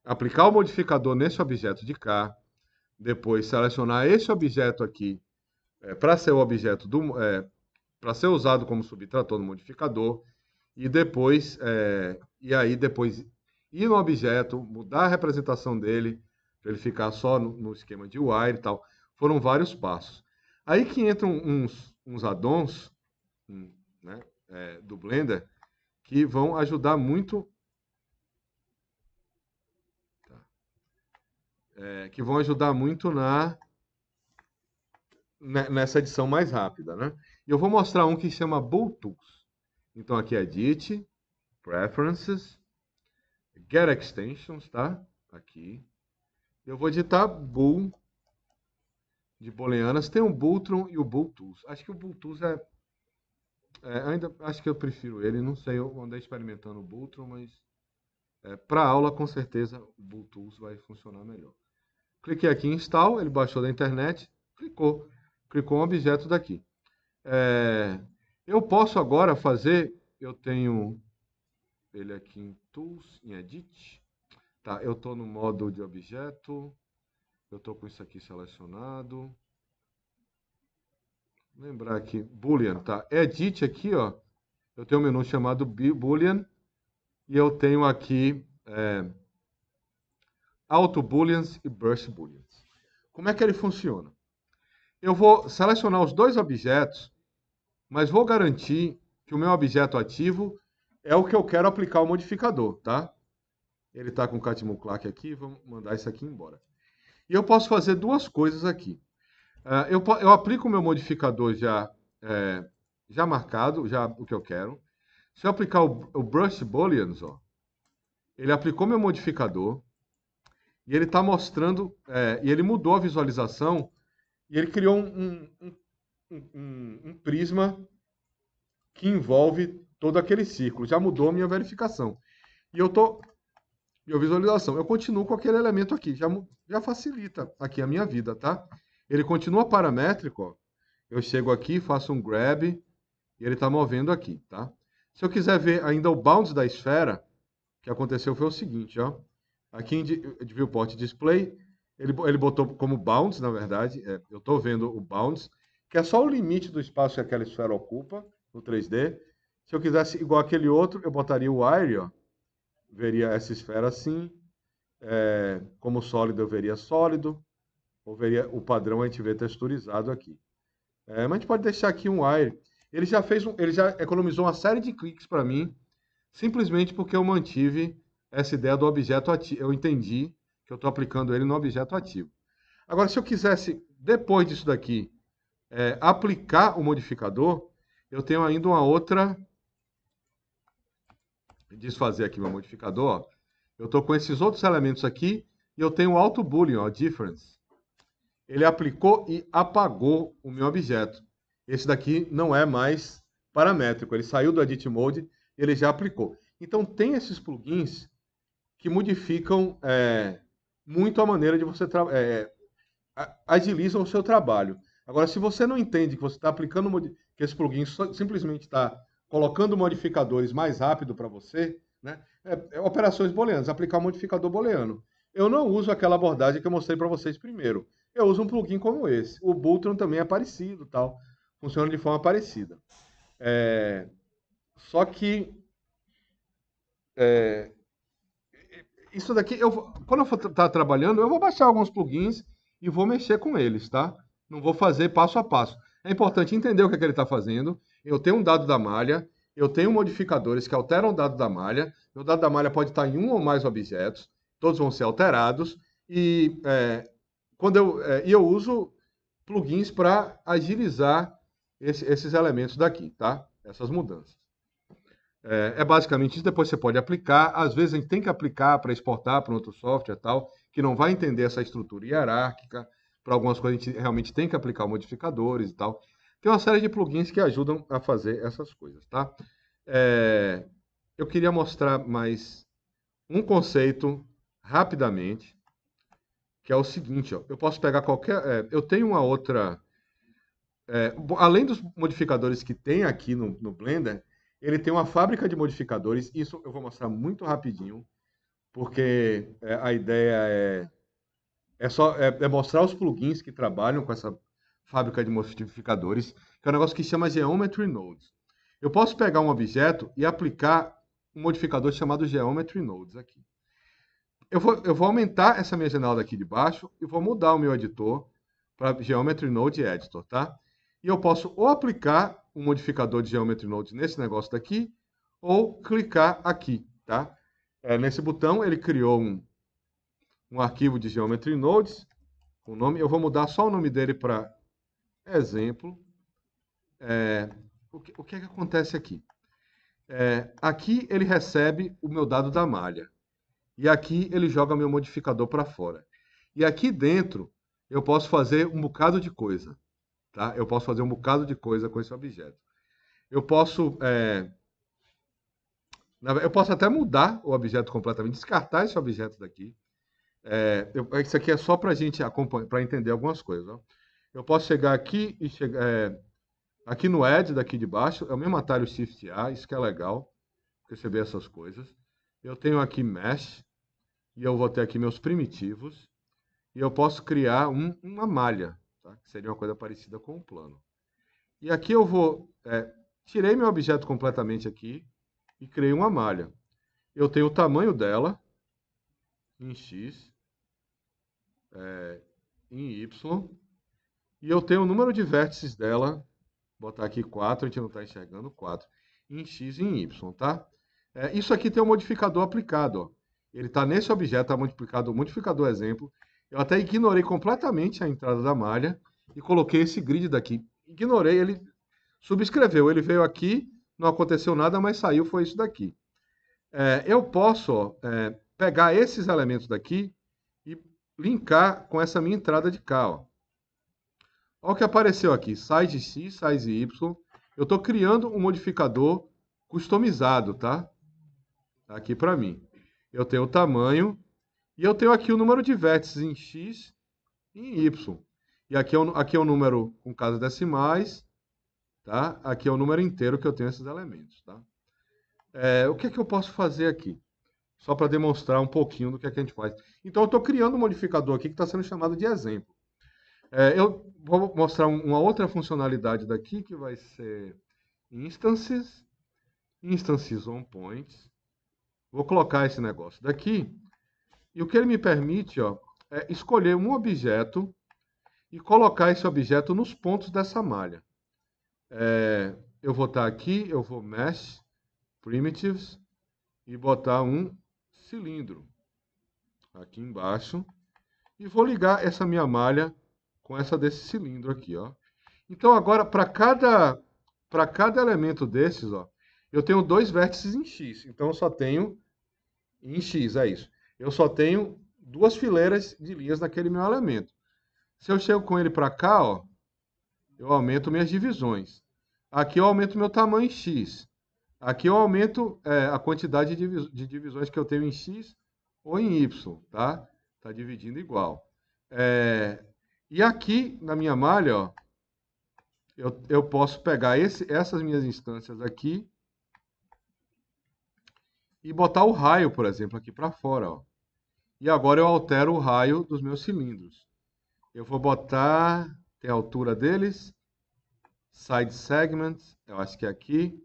aplicar o modificador nesse objeto de cá, depois selecionar esse objeto aqui para ser o objeto para ser usado como subtrator no modificador, e depois ir no objeto, mudar a representação dele, para ele ficar só no esquema de wire e tal. Foram vários passos. Aí que entram uns addons, né, do Blender, que vão ajudar muito. que vão ajudar muito nessa edição mais rápida, né? E eu vou mostrar um que chama Bool Tools. Então aqui é Edit, Preferences, Get Extensions, tá? Aqui. Eu vou editar Bool de booleanas. Tem o Booltron e o Bool Tools. Acho que o Bool Tools ainda acho que eu prefiro ele. Não sei, eu andei experimentando o Booltron, mas para aula com certeza o Bool Tools vai funcionar melhor. Cliquei aqui em Install, ele baixou da internet, clicou um objeto daqui. Eu posso agora fazer, eu tenho ele aqui em Tools, em Edit. Tá, eu estou no modo de objeto, eu estou com isso aqui selecionado. Lembrar aqui, Boolean, tá? Edit aqui, ó, eu tenho um menu chamado Boolean e eu tenho aqui Auto Booleans e Burst Booleans. Como é que ele funciona? Eu vou selecionar os dois objetos, mas vou garantir que o meu objeto ativo é o que eu quero aplicar o modificador, tá? Ele está com o catmuclac aqui, vamos mandar isso aqui embora. E eu posso fazer duas coisas aqui. Eu aplico o meu modificador já marcado, já o que eu quero. Se eu aplicar o Brush Booleans, ó, ele aplicou meu modificador e ele está mostrando, e ele mudou a visualização e ele criou um prisma que envolve todo aquele círculo. Já mudou a minha verificação. E minha visualização. Eu continuo com aquele elemento aqui. Já facilita aqui a minha vida, tá? Ele continua paramétrico, ó. Eu chego aqui, faço um grab e ele está movendo aqui, tá? Se eu quiser ver ainda o bounds da esfera, o que aconteceu foi o seguinte, ó. Aqui em Viewport Display, ele botou como bounds, na verdade. Eu estou vendo o bounds, que é só o limite do espaço que aquela esfera ocupa no 3D. Se eu quisesse igual aquele outro, eu botaria o area, ó. Veria essa esfera assim. Como sólido, eu veria sólido. Ou veria o padrão, a gente vê texturizado aqui. Mas a gente pode deixar aqui um wire. Ele já economizou uma série de cliques para mim, simplesmente porque eu mantive essa ideia do objeto ativo. Eu entendi que eu estou aplicando ele no objeto ativo. Agora, se eu quisesse, depois disso daqui, aplicar o modificador, eu tenho ainda uma outra... Desfazer aqui meu modificador, ó. Eu estou com esses outros elementos aqui e eu tenho o auto boolean, ó, difference. Ele aplicou e apagou o meu objeto. Esse daqui não é mais paramétrico. Ele saiu do edit mode e ele já aplicou. Então tem esses plugins que modificam muito a maneira de você agilizam o seu trabalho. Agora, se você não entende que você está aplicando que esse plugin simplesmente está colocando modificadores mais rápido para você, né? Operações booleanas, aplicar um modificador booleano. Eu não uso aquela abordagem que eu mostrei para vocês primeiro. Eu uso um plugin como esse. O Booltron também é parecido, tal. Funciona de forma parecida. Só que isso daqui, quando eu for estar trabalhando, eu vou baixar alguns plugins e vou mexer com eles, tá? Não vou fazer passo a passo. É importante entender o que ele está fazendo. Eu tenho um dado da malha, eu tenho modificadores que alteram o dado da malha. O dado da malha pode estar em um ou mais objetos, todos vão ser alterados. E eu uso plugins para agilizar esses elementos daqui, tá? Essas mudanças. Basicamente isso, depois você pode aplicar. Às vezes a gente tem que aplicar para exportar para outro software e tal, que não vai entender essa estrutura hierárquica. Para algumas coisas a gente realmente tem que aplicar modificadores e tal. Tem uma série de plugins que ajudam a fazer essas coisas, tá? Eu queria mostrar mais um conceito rapidamente, que é o seguinte, ó. Eu posso pegar qualquer... eu tenho uma outra... além dos modificadores que tem aqui no Blender, ele tem uma fábrica de modificadores. Isso eu vou mostrar muito rapidinho, porque a ideia é mostrar os plugins que trabalham com essa fábrica de modificadores, que é um negócio que chama Geometry Nodes. Eu posso pegar um objeto e aplicar um modificador chamado Geometry Nodes aqui. Eu vou aumentar essa minha janela daqui de baixo e vou mudar o meu editor para Geometry Node Editor, tá? E eu posso ou aplicar um modificador de Geometry Nodes nesse negócio daqui, ou clicar aqui, tá? Nesse botão ele criou um arquivo de Geometry Nodes, o nome, eu vou mudar só o nome dele para exemplo. O que é que acontece aqui? Aqui ele recebe o meu dado da malha. E aqui ele joga meu modificador para fora. E aqui dentro eu posso fazer um bocado de coisa. Tá? Eu posso fazer um bocado de coisa com esse objeto. Eu posso, eu posso até mudar o objeto completamente, descartar esse objeto daqui. Isso aqui é só para a gente acompanhar, para entender algumas coisas. Ó. Eu posso chegar aqui e chegar aqui no Add daqui de baixo, é o mesmo atalho Shift A, isso que é legal, receber essas coisas. Eu tenho aqui Mesh, e eu vou ter aqui meus primitivos, e eu posso criar uma malha, tá? Que seria uma coisa parecida com um plano. E aqui eu vou, tirei meu objeto completamente aqui e criei uma malha. Eu tenho o tamanho dela em X, em Y, e eu tenho o número de vértices dela, vou botar aqui 4, a gente não está enxergando 4, em X e em Y, tá? Isso aqui tem um modificador aplicado, ó. Ele está nesse objeto, está multiplicado, o modificador exemplo. Eu até ignorei completamente a entrada da malha e coloquei esse grid daqui. Ignorei, ele subscreveu, ele veio aqui, não aconteceu nada, mas saiu, foi isso daqui. Eu posso pegar esses elementos daqui e linkar com essa minha entrada de cá. Ó. Olha o que apareceu aqui, size X, size Y. Eu estou criando um modificador customizado, tá? Tá aqui para mim. Eu tenho o tamanho e eu tenho aqui o número de vértices em X e em Y. E aqui é o número com casas decimais, tá? Aqui é o número inteiro que eu tenho esses elementos, tá? O que é que eu posso fazer aqui? Só para demonstrar um pouquinho do que é que a gente faz. Então, eu estou criando um modificador aqui que está sendo chamado de exemplo. Eu vou mostrar uma outra funcionalidade daqui, que vai ser instances, instances on points. Vou colocar esse negócio daqui. E o que ele me permite, ó, é escolher um objeto e colocar esse objeto nos pontos dessa malha. Eu vou estar aqui, eu vou Mesh, Primitives, e botar um cilindro aqui embaixo. E vou ligar essa minha malha com essa desse cilindro aqui, ó. Então agora, para cada elemento desses, ó, eu tenho 2 vértices em X. Então eu só tenho em X, é isso. Eu só tenho 2 fileiras de linhas naquele meu elemento. Se eu chego com ele para cá, ó, eu aumento minhas divisões. Aqui eu aumento meu tamanho em X. Aqui eu aumento a quantidade de divisões que eu tenho em X ou em Y, tá? Está dividindo igual. E aqui na minha malha, ó, eu posso pegar essas minhas instâncias aqui e botar o raio, por exemplo, aqui para fora. Ó. E agora eu altero o raio dos meus cilindros. Eu vou botar, tem a altura deles, side segment, eu acho que é aqui.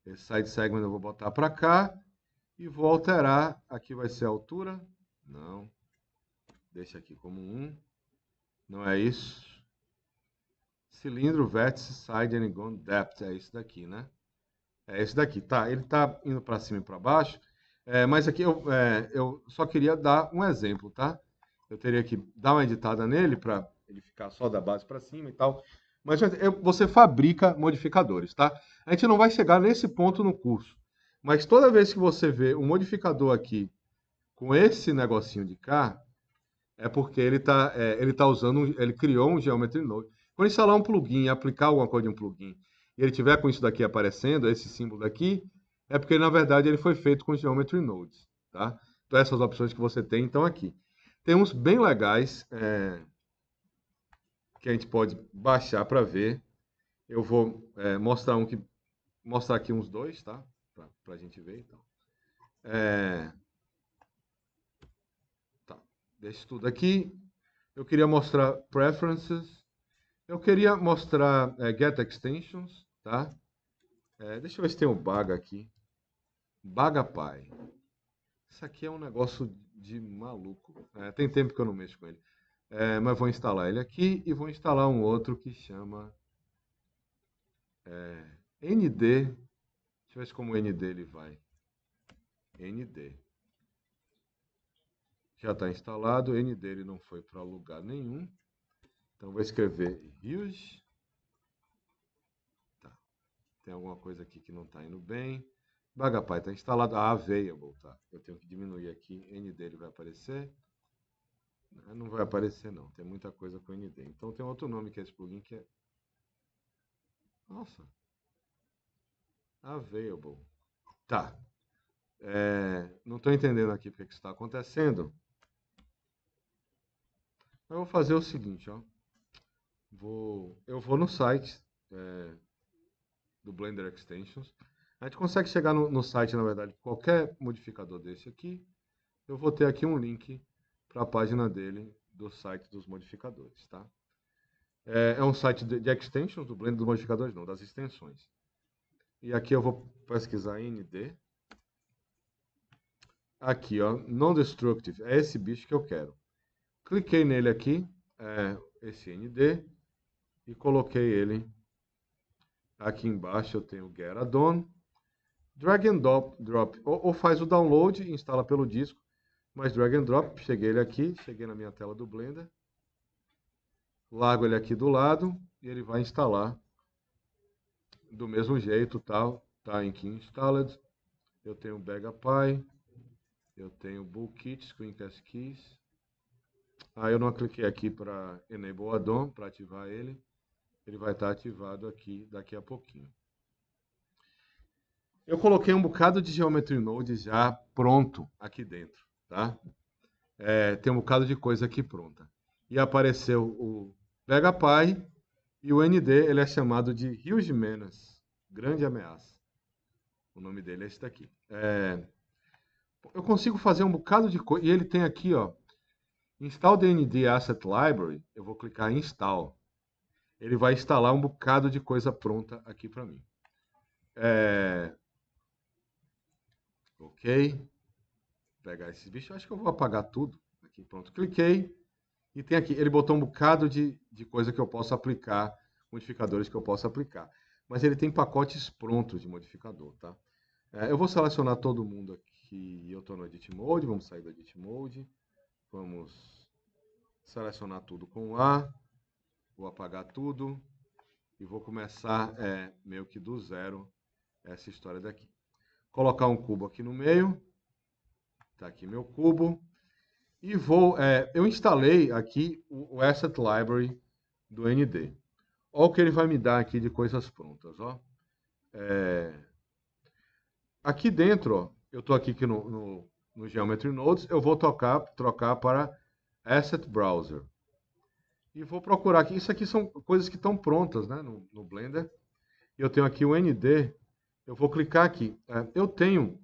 Esse side segment eu vou botar para cá e vou alterar. Aqui vai ser a altura. Não. Deixa aqui como 1. Não é isso. Cilindro, vértice, side and gone depth. É isso daqui, né? É esse daqui. Tá, ele está indo para cima e para baixo. Mas aqui eu só queria dar um exemplo, tá? Eu teria que dar uma editada nele para ele ficar só da base para cima e tal. Mas você fabrica modificadores, tá? A gente não vai chegar nesse ponto no curso. Mas toda vez que você vê um modificador aqui com esse negocinho de cá, é porque ele tá usando, ele criou um Geometry Node. Quando instalar um plugin, aplicar alguma coisa de um plugin, e ele tiver com isso daqui aparecendo, esse símbolo daqui, é porque na verdade ele foi feito com Geometry Nodes, tá? Então essas opções que você tem estão aqui. Tem uns bem legais que a gente pode baixar para ver. Eu vou mostrar aqui uns dois, tá? Para a gente ver, então. Tá. Deixa tudo aqui. Eu queria mostrar Preferences. Eu queria mostrar Get Extensions, tá? Deixa eu ver se tem um Baga aqui. BagaPy. Isso aqui é um negócio de maluco. Tem tempo que eu não mexo com ele. Mas vou instalar ele aqui e vou instalar um outro que chama ND. Deixa eu ver se como ND ele vai. ND. Já está instalado, o N dele não foi para lugar nenhum. Então vou escrever use. Tá. Tem alguma coisa aqui que não está indo bem. BagaPy está instalado. Available, tá? Eu tenho que diminuir aqui. N dele vai aparecer. Não vai aparecer não. Tem muita coisa com ND. Então tem outro nome que é esse plugin que é... Nossa. Available. Tá. Não estou entendendo aqui porque que isso está acontecendo. Eu vou fazer o seguinte, ó. Eu vou no site do Blender Extensions. A gente consegue chegar no site, na verdade, qualquer modificador desse aqui. Eu vou ter aqui um link para a página dele, do site dos modificadores, tá? É um site de extensions do Blender, dos modificadores não, das extensões. E aqui eu vou pesquisar ND. Aqui, ó, Non-Destructive, é esse bicho que eu quero. Cliquei nele aqui, esse ND, e coloquei ele aqui embaixo. Eu tenho Get Addon, Drag and Drop, ou faz o download e instala pelo disco, mas Drag and Drop, cheguei ele aqui, cheguei na minha tela do Blender, largo ele aqui do lado e ele vai instalar do mesmo jeito, tal, tá em aqui installed. Eu tenho BagaPy, eu tenho Boolkit, Screencast Keys. Eu não cliquei aqui para Enable Addon, para ativar ele. Ele vai estar ativado aqui daqui a pouquinho. Eu coloquei um bocado de Geometry Node já pronto aqui dentro, tá? Tem um bocado de coisa aqui pronta. E apareceu o BagaPy e o ND, ele é chamado de Huge Menace, Grande Ameaça. O nome dele é esse daqui. Eu consigo fazer um bocado de coisa. E ele tem aqui, ó, Install the ND Asset Library. Eu vou clicar em Install. Ele vai instalar um bocado de coisa pronta aqui para mim. Ok. Vou pegar esse bicho. Acho que eu vou apagar tudo. Aqui, pronto. Cliquei. E tem aqui, ele botou um bocado de coisa que eu posso aplicar, modificadores que eu posso aplicar. Mas ele tem pacotes prontos de modificador, tá? Eu vou selecionar todo mundo aqui. Eu estou no Edit Mode. Vamos sair do Edit Mode. Vamos selecionar tudo com A. Vou apagar tudo. E vou começar meio que do zero essa história daqui. Colocar um cubo aqui no meio. Está aqui meu cubo. E eu instalei aqui o Asset Library do ND. Olha o que ele vai me dar aqui de coisas prontas. Ó. Aqui dentro, ó, eu estou aqui no Geometry Nodes, eu vou trocar para Asset Browser. E vou procurar aqui. Isso aqui são coisas que estão prontas, né, no Blender. Eu tenho aqui o ND. Eu vou clicar aqui. Eu tenho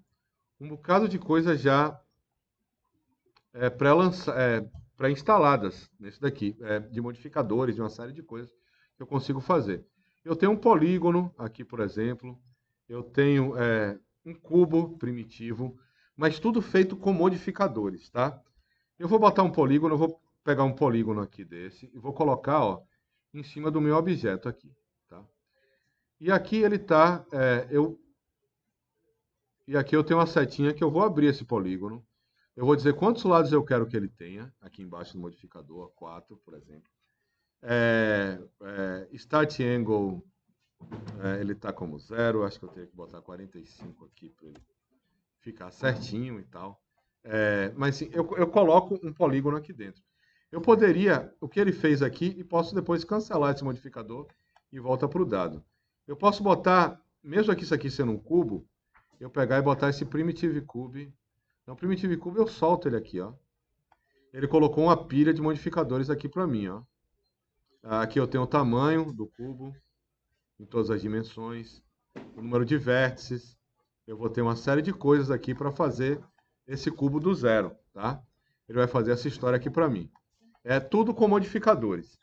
um bocado de coisas já pré-instaladas nesse daqui, de modificadores, de uma série de coisas que eu consigo fazer. Eu tenho um polígono aqui, por exemplo. Eu tenho um cubo primitivo, mas tudo feito com modificadores, tá? Eu vou botar um polígono, eu vou pegar um polígono aqui desse e vou colocar, ó, em cima do meu objeto aqui, tá? E aqui ele está, e aqui eu tenho uma setinha que eu vou abrir esse polígono. Eu vou dizer quantos lados eu quero que ele tenha, aqui embaixo no modificador, 4, por exemplo. Start Angle, ele está como 0, acho que eu tenho que botar 45 aqui para ele ficar certinho e tal. Mas sim, eu coloco um polígono aqui dentro. Eu poderia, o que ele fez aqui, e posso depois cancelar esse modificador e volta para o dado. Eu posso botar, mesmo aqui isso aqui sendo um cubo, eu pegar e botar esse Primitive Cube. Então, Primitive Cube eu solto ele aqui, ó. Ele colocou uma pilha de modificadores aqui para mim, ó. Aqui eu tenho o tamanho do cubo, em todas as dimensões, o número de vértices. Eu vou ter uma série de coisas aqui para fazer esse cubo do zero, tá? Ele vai fazer essa história aqui para mim. É tudo com modificadores.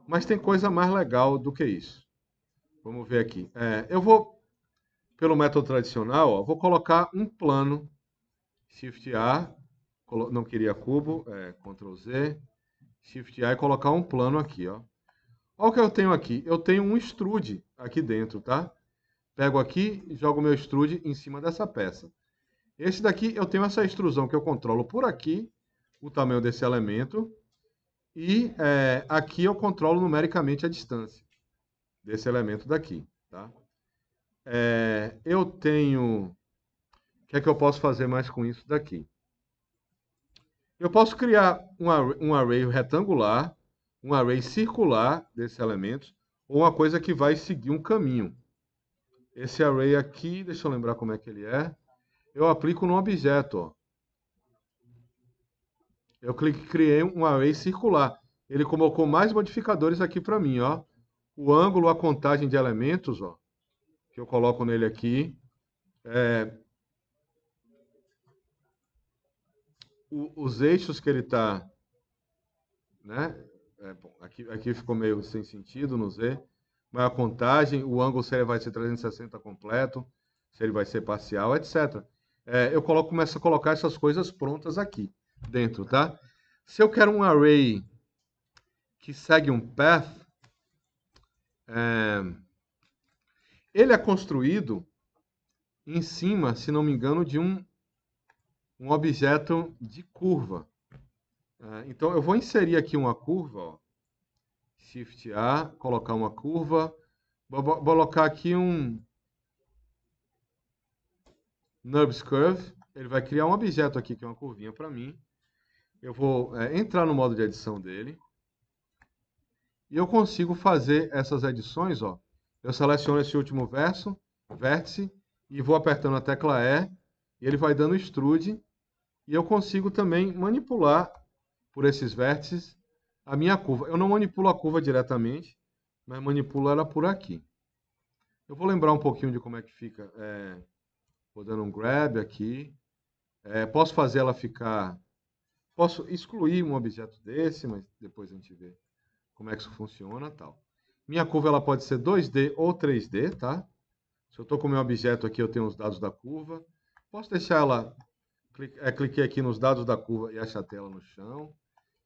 Mas tem coisa mais legal do que isso. Vamos ver aqui. Eu vou, pelo método tradicional, ó, vou colocar um plano. Shift A, não queria cubo, Ctrl Z, Shift A e colocar um plano aqui, ó. Olha o que eu tenho aqui. Eu tenho um extrude aqui dentro, tá? Pego aqui e jogo meu extrude em cima dessa peça. Esse daqui eu tenho essa extrusão que eu controlo por aqui o tamanho desse elemento e aqui eu controlo numericamente a distância desse elemento daqui, tá? Eu tenho... O que é que eu posso fazer mais com isso daqui? Eu posso criar um array retangular, um array circular desses elementos, ou uma coisa que vai seguir um caminho. Esse array aqui, deixa eu lembrar como é que ele é. Eu aplico no objeto, ó. Eu criei um array circular. Ele colocou mais modificadores aqui para mim, ó. O ângulo, a contagem de elementos, ó, que eu coloco nele aqui. Os eixos que ele está, né? Bom, aqui ficou meio sem sentido no Z. Mas a contagem, o ângulo, se ele vai ser 360 completo, se ele vai ser parcial, etc. Eu começo a colocar essas coisas prontas aqui dentro, tá? Se eu quero um array que segue um path, ele é construído em cima, se não me engano, de um objeto de curva. Então, eu vou inserir aqui uma curva, ó. Shift A, colocar uma curva. Vou colocar aqui um NURBS Curve. Ele vai criar um objeto aqui, que é uma curvinha para mim. Eu vou entrar no modo de edição dele. E eu consigo fazer essas edições, ó. Eu seleciono esse último vértice, e vou apertando a tecla E, e ele vai dando extrude, e eu consigo também manipular por esses vértices a minha curva. Eu não manipulo a curva diretamente, mas manipulo ela por aqui. Eu vou lembrar um pouquinho de como é que fica. Vou dando um grab aqui. Posso fazer ela ficar... Posso excluir um objeto desse, mas depois a gente vê como é que isso funciona, tal. Minha curva ela pode ser 2D ou 3D, tá? Se eu estou com o meu objeto aqui, eu tenho os dados da curva. Posso deixar ela... cliquei aqui nos dados da curva e achatei ela no chão.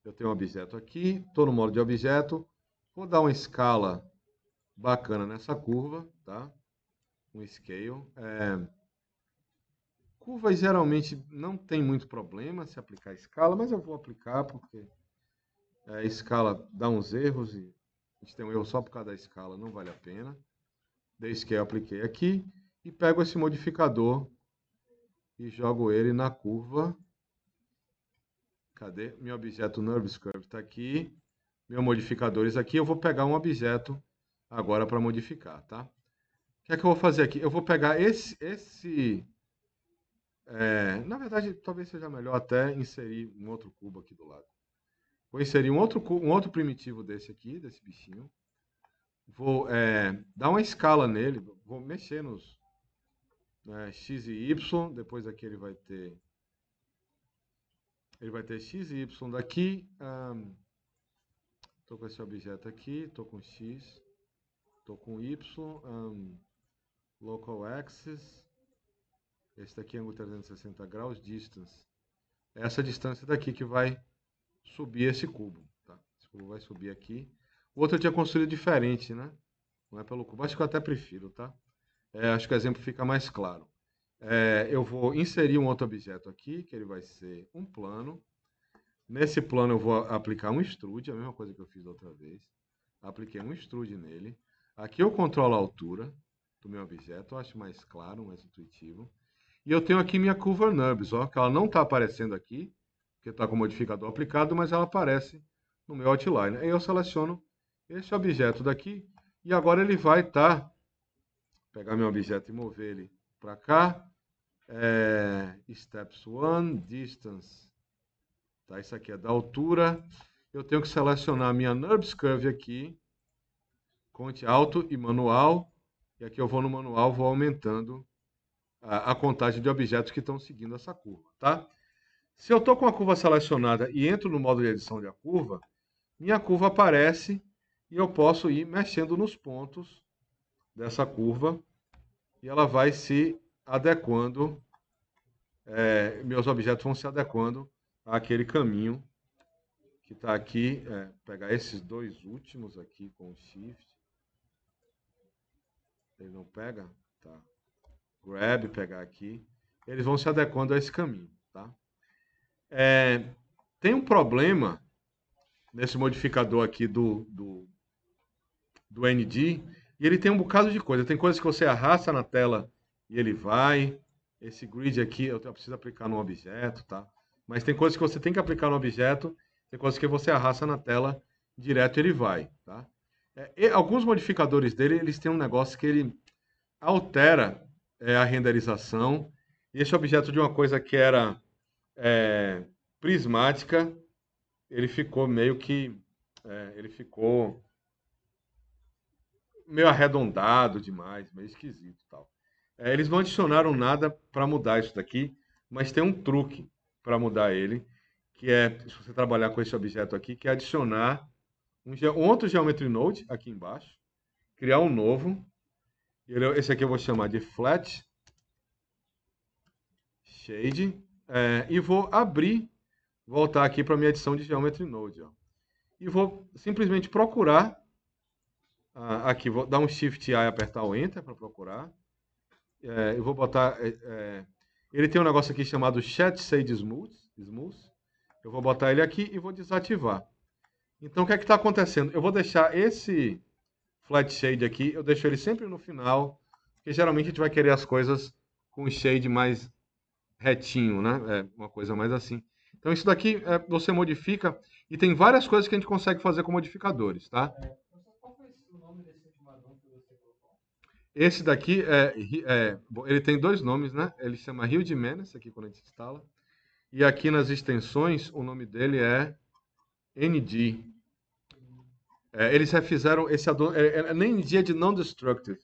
Eu tenho um objeto aqui, estou no modo de objeto. Vou dar uma escala bacana nessa curva, tá? Um scale. Curvas geralmente não tem muito problema se aplicar escala, mas eu vou aplicar porque a escala dá uns erros e a gente tem um erro só por causa da escala, não vale a pena. Desde que eu apliquei aqui e pego esse modificador e jogo ele na curva. Cadê? Meu objeto NURBS Curve está aqui. Meus modificadores aqui. Eu vou pegar um objeto agora para modificar, tá? O que é que eu vou fazer aqui? Eu vou pegar na verdade, talvez seja melhor até inserir um outro cubo aqui do lado. Vou inserir um outro primitivo desse aqui, desse bichinho. Vou dar uma escala nele. Vou mexer nos x e y. Depois aqui ele vai ter x e y daqui. Estou com esse objeto aqui. Estou com x. Estou com y. Local axis. Esse daqui é ângulo 360 graus. Distance. Essa distância daqui que vai subir esse cubo. Tá? Esse cubo vai subir aqui. O outro eu tinha construído diferente, né? Não é pelo cubo. Acho que eu até prefiro, tá? Acho que o exemplo fica mais claro. Eu vou inserir um outro objeto aqui, que ele vai ser um plano. Nesse plano eu vou aplicar um extrude, a mesma coisa que eu fiz da outra vez. Apliquei um extrude nele. Aqui eu controlo a altura do meu objeto, eu acho mais claro, mais intuitivo. E eu tenho aqui minha curva NURBS, ó, que ela não está aparecendo aqui, porque está com o modificador aplicado, mas ela aparece no meu outline. Aí eu seleciono esse objeto daqui, e agora ele vai estar... pegar meu objeto e mover ele para cá. Steps 1, distance. Tá, isso aqui é da altura. Eu tenho que selecionar a minha NURBS Curve aqui. Conte alto e manual. E aqui eu vou no manual, vou aumentando a contagem de objetos que estão seguindo essa curva. Tá? Se eu estou com a curva selecionada e entro no modo de edição de curva, minha curva aparece e eu posso ir mexendo nos pontos dessa curva e ela vai se adequando, meus objetos vão se adequando àquele caminho que está aqui. Pegar esses dois últimos aqui com o Shift. Ele não pega? Tá. Grab, pegar aqui. Eles vão se adequando a esse caminho. Tá? tem um problema nesse modificador aqui do ND, e ele tem um bocado de coisa. Tem coisas que você arrasta na tela e ele vai. Esse grid aqui eu preciso aplicar no objeto, tá? Mas tem coisas que você tem que aplicar no objeto, tem coisas que você arrasta na tela direto e ele vai, tá? Alguns modificadores dele, eles têm um negócio que ele altera a renderização. E esse objeto de uma coisa que era prismática, ele ficou meio que... ele ficou meio arredondado demais, meio esquisito e tal. Eles não adicionaram nada para mudar isso daqui, mas tem um truque para mudar ele, que é, se você trabalhar com esse objeto aqui, que é adicionar um outro Geometry Node aqui embaixo, criar um novo. Esse aqui eu vou chamar de Flat Shade, e vou abrir, voltar aqui para minha edição de Geometry Node. Ó, e vou simplesmente procurar, aqui, vou dar um Shift A e apertar o Enter para procurar. Eu vou botar... ele tem um negócio aqui chamado Chat Shade Smooth. Eu vou botar ele aqui e vou desativar. Então, o que é que está acontecendo? Eu vou deixar esse Flat Shade aqui, eu deixo ele sempre no final, porque geralmente a gente vai querer as coisas com o shade mais retinho, né? Uma coisa mais assim. Então, isso daqui você modifica, e tem várias coisas que a gente consegue fazer com modificadores, tá? Qual foi o nome desse último addon que você colocou? Esse daqui, ele tem dois nomes, né? Ele chama Rio de Menace, aqui quando a gente instala. E aqui nas extensões, o nome dele é ND. Eles refizeram esse addon, ND é de Non-Destructive,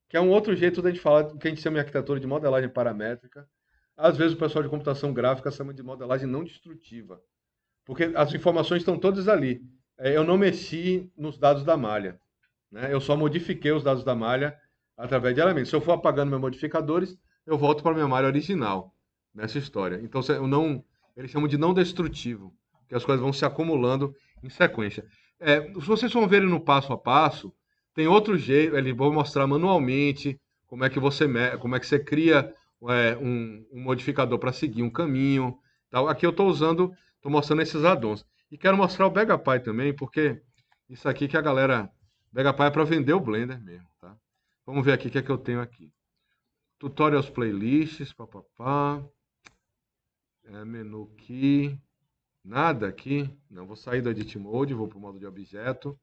que é um outro jeito de a gente falar do que a gente chama de arquitetura de modelagem paramétrica. Às vezes o pessoal de computação gráfica chama de modelagem não destrutiva, porque as informações estão todas ali. Eu não mexi nos dados da malha, né? Eu só modifiquei os dados da malha através de elementos. Se eu for apagando meus modificadores, eu volto para a minha malha original nessa história. Então, eles chamam de não destrutivo, que as coisas vão se acumulando em sequência. Se vocês vão ver no passo a passo, tem outro jeito, eles vão mostrar manualmente como é que você cria um modificador para seguir um caminho. Tal. Aqui eu estou mostrando esses addons. E quero mostrar o BegaPy também, porque isso aqui que a galera... BegaPy é para vender o Blender mesmo, tá? Vamos ver aqui o que é que eu tenho aqui. Tutorials, playlists, papapá. Menu aqui. Nada aqui. Não, vou sair do Edit Mode, vou para o modo de objeto.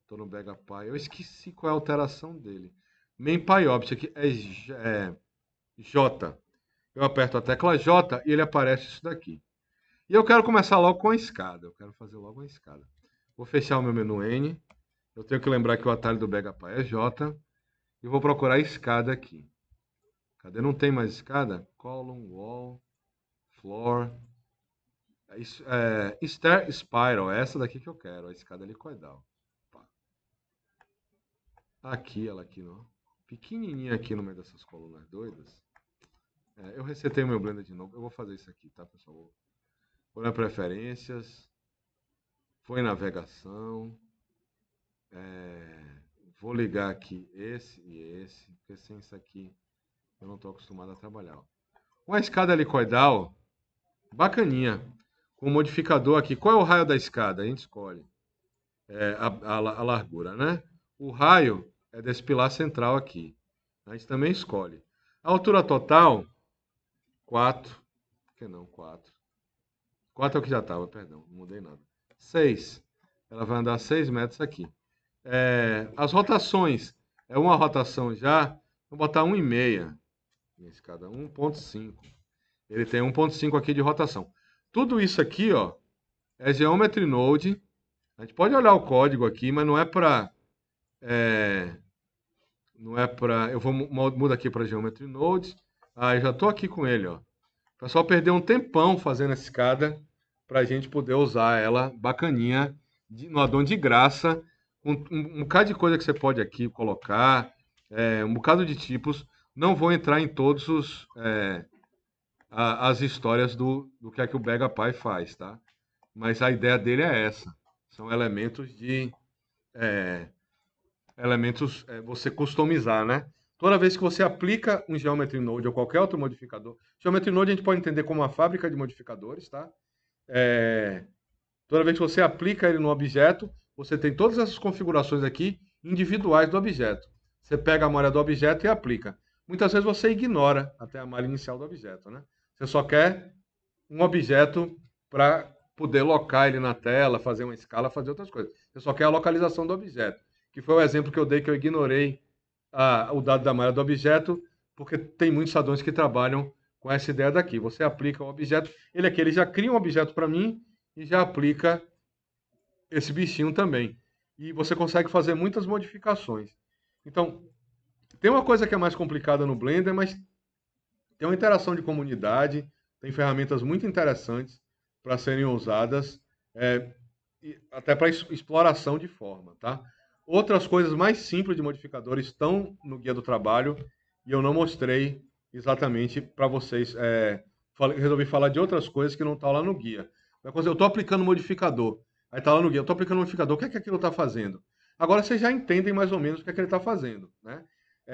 Estou no BegaPy. Eu esqueci qual é a alteração dele. MainPyObject aqui é J. Eu aperto a tecla J e ele aparece isso daqui. E eu quero começar logo com a escada. Eu quero fazer logo uma escada. Vou fechar o meu menu N. Eu tenho que lembrar que o atalho do BegaPy é J. E vou procurar a escada aqui. Cadê? Não tem mais escada? Column, wall, floor. Stair spiral. É essa daqui que eu quero. A escada helicoidal. Aqui, ela aqui, não. Pequenininha aqui no meio dessas colunas doidas. Eu resetei o meu Blender de novo. Eu vou fazer isso aqui, tá, pessoal? Vou na preferências. Vou em navegação. Vou ligar aqui esse e esse. Porque sem isso aqui eu não estou acostumado a trabalhar. Uma escada helicoidal. Bacaninha. Com um modificador aqui. Qual é o raio da escada? A gente escolhe. A largura, né? O raio é desse pilar central aqui. A gente também escolhe. A altura total, 4. Por que não? 4. 4 é o que já estava, perdão. Não mudei nada. 6. Ela vai andar 6 metros aqui. As rotações. É uma rotação já. Vou botar 1,5. Nesse cada 1,5. Ele tem 1,5 aqui de rotação. Tudo isso aqui, ó, é Geometry Node. A gente pode olhar o código aqui, mas não é para... eu vou mudar aqui para Geometry Node. Eu já estou aqui com ele, ó. O pessoal perdeu um tempão fazendo essa escada para a gente poder usar ela bacaninha, no addon de graça, com um bocado de coisa que você pode aqui colocar, um bocado de tipos. Não vou entrar em todos as histórias do que é que o BegaPy faz, tá? Mas a ideia dele é essa. São elementos de... você customizar, né? Toda vez que você aplica um Geometry Node ou qualquer outro modificador... Geometry Node a gente pode entender como uma fábrica de modificadores, tá? Toda vez que você aplica ele no objeto, você tem todas essas configurações aqui individuais do objeto. Você pega a malha do objeto e aplica. Muitas vezes você ignora até a malha inicial do objeto, né? Você só quer um objeto para poder locar ele na tela, fazer uma escala, fazer outras coisas. Você só quer a localização do objeto, que foi o exemplo que eu dei, que eu ignorei o dado da malha do objeto, porque tem muitos sadões que trabalham com essa ideia daqui. Você aplica o objeto, ele aqui ele já cria um objeto para mim e já aplica esse bichinho também. E você consegue fazer muitas modificações. Então, tem uma coisa que é mais complicada no Blender, mas tem uma interação de comunidade, tem ferramentas muito interessantes para serem usadas, até para exploração de forma, tá? Outras coisas mais simples de modificadores estão no guia do trabalho e eu não mostrei exatamente para vocês. Resolvi falar de outras coisas que não estão lá no guia. Eu estou aplicando modificador. Aí está lá no guia, eu estou aplicando modificador. O que é que aquilo está fazendo? Agora vocês já entendem mais ou menos o que é que ele está fazendo, né?